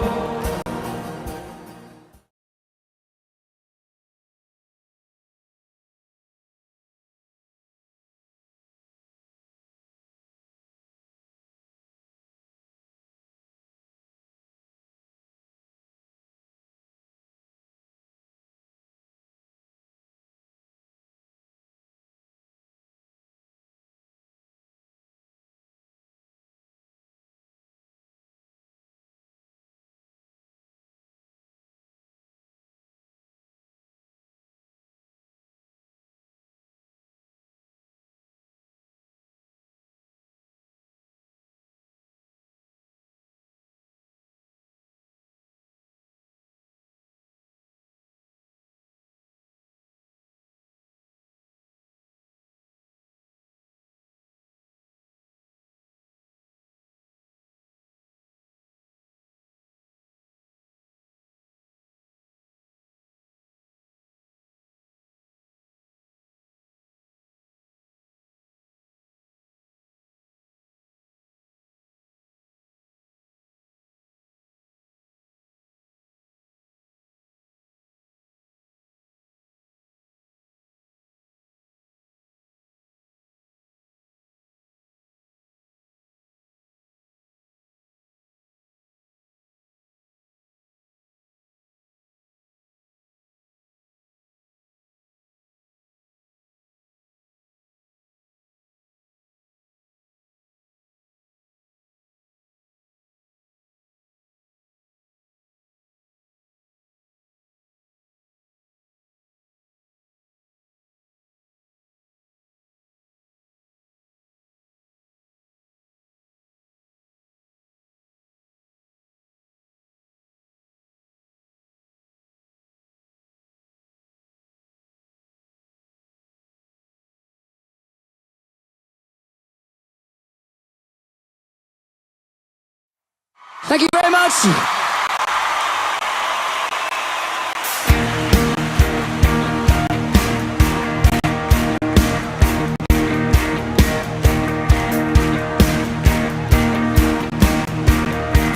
Thank you very much.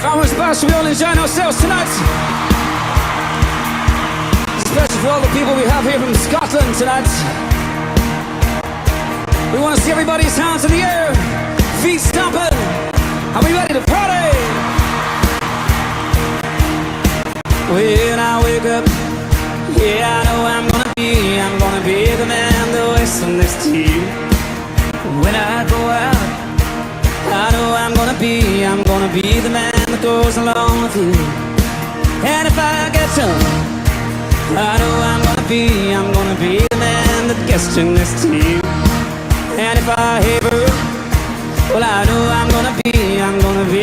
Farmers Bash, we all enjoying ourselves tonight. Especially for all the people we have here from Scotland tonight. We want to see everybody's hands in the air, feet stomping. Are we ready to party? When I wake up, yeah, I know I'm gonna be the man that waits on this tea. When I go out, I know I'm gonna be the man that goes along with you. And if I get some, I know I'm gonna be the man that gets in this tea. And if I ever, well, I know I'm gonna be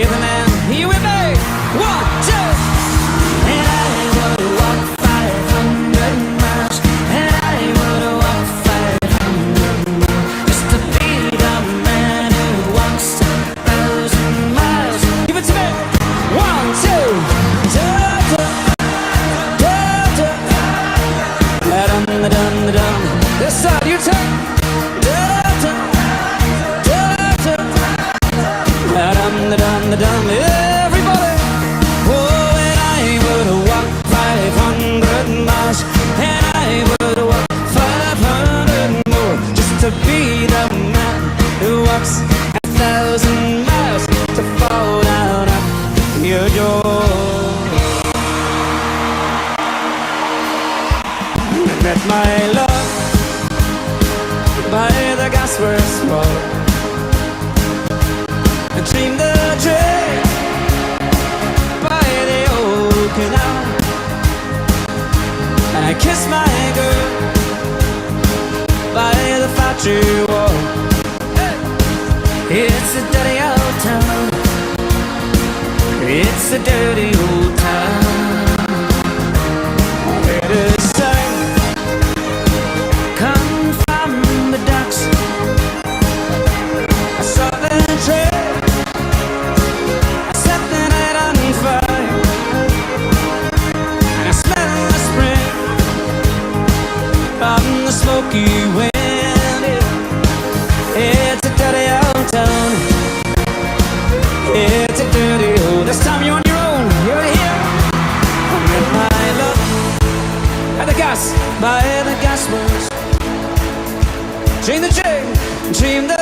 the man. Here we go. 1, 2. And I would walk 500 miles. And I would walk 500 miles just to be the man who walks 1,000 miles. Give it to me. 1, 2. Da da da da. Da dum da dum da dum. This side, your turn. Everybody, oh, and I would walk 500 miles, and I would walk 500 more just to be the man who walks 1,000 miles to fall down at your door. I met my love by the gasworks wall. I dreamed a dream by the old canal, and I kissed my girl by the factory wall. It's a dirty old town. It's a dirty old town. Where the sun come from the docks. I saw the trail. From the smoky wind, it's a dirty old town. It's a dirty old. This time you're on your own. You're here. I met my love at the gas, by the gasworks. Dream the dream, dream the.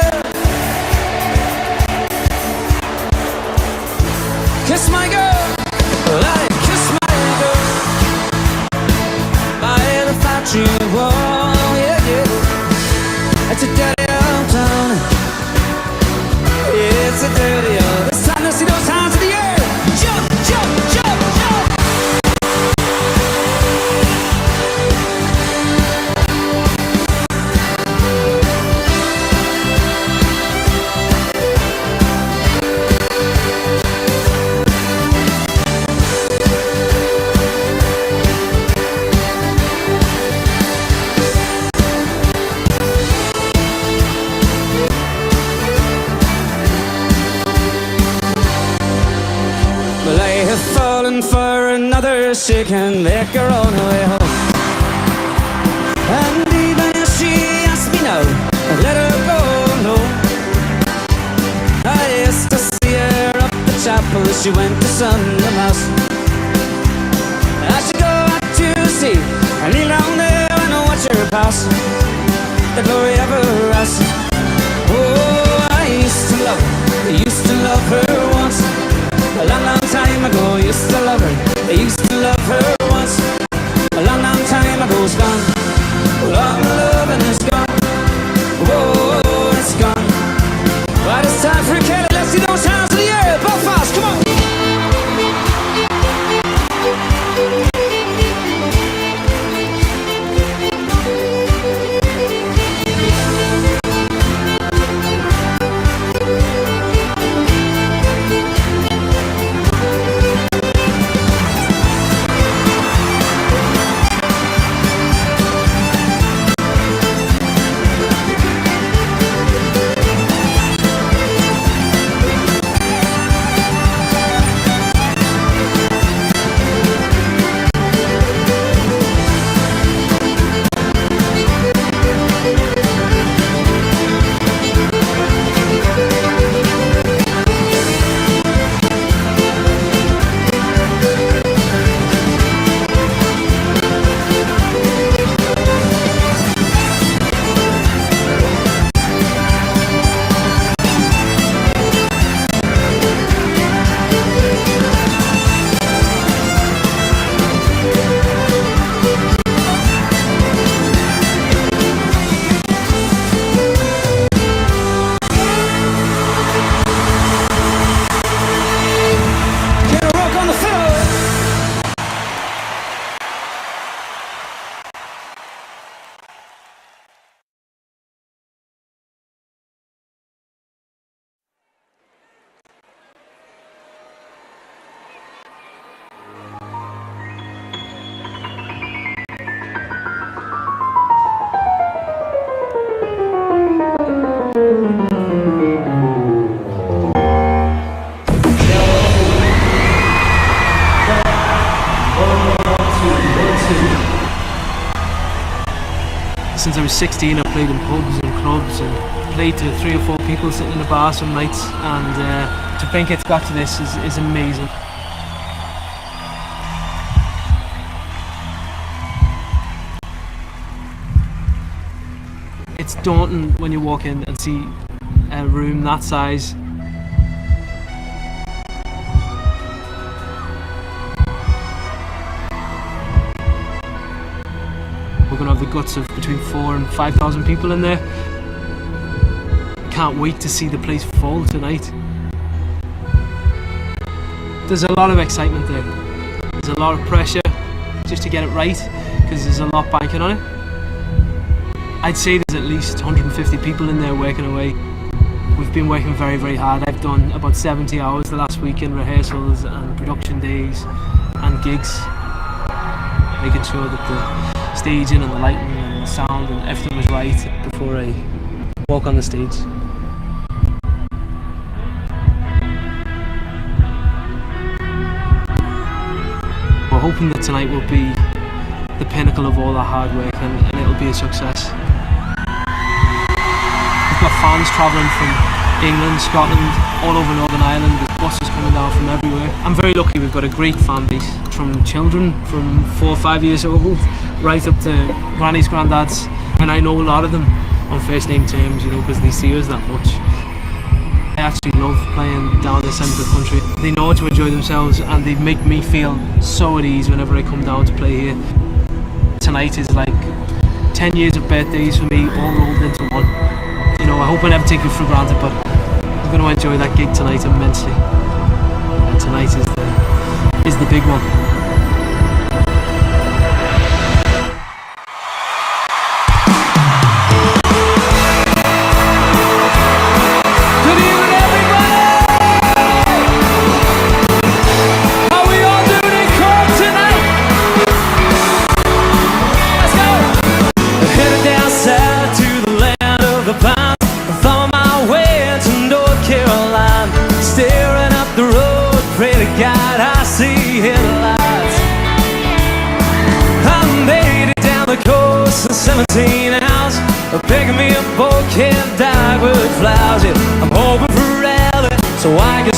Kiss my girl, well, I kiss my girl by the factory wall, yeah, yeah. It's a dirty old town. It's a dirty old. It's time to see those hands in the air. Jump, jump, jump, jump. For another, she can make her own way home. And even if she asks me now, I'd let her go, no. I used to see her up the chapel as she went to Sunday Mass. I should go out to sea and kneel down there and watch her pass the glory of her ass. Oh, I used to love her once. A long, long time ago, used to love her. I used to love her once. A long, long time ago's gone. Well, all my loving is gone. Whoa, it's gone. But it's time for Kelly. Let's see those hands in the air. Belfast, come on. Since I was 16, I played in pubs and clubs and played to 3 or 4 people sitting in the bar some nights, and to think it's got to this is amazing. It's daunting when you walk in and see a room that size. We're going to have the guts of between 4,000 and 5,000 people in there. Can't wait to see the place full tonight. There's a lot of excitement there. There's a lot of pressure just to get it right, because there's a lot banking on it. I'd say there's at least 150 people in there working away. We've been working very, very hard. I've done about 70 hours the last week in rehearsals and production days and gigs, making sure that the staging and the lighting and the sound and everything was right before I walk on the stage. We're hoping that tonight will be the pinnacle of all our hard work, and it'll be a success. We've got fans travelling from England, Scotland, all over Northern Ireland. There's buses coming down from everywhere. I'm very lucky. We've got a great fan base, from children from 4 or 5 years old right up to grannies, granddads, and I know a lot of them on first name terms, you know, because they see us that much. I actually love playing down this end of the country. They know how to enjoy themselves, and they make me feel so at ease whenever I come down to play here. Tonight is like 10 years of birthdays for me, all rolled into one. You know, I hope I never take it for granted, but I'm going to enjoy that gig tonight immensely. And tonight is the big one. Headlights. I made it down the coast in 17 hours, picking me a bouquet of dogwood flowers. Yeah, I'm hoping for rally so I can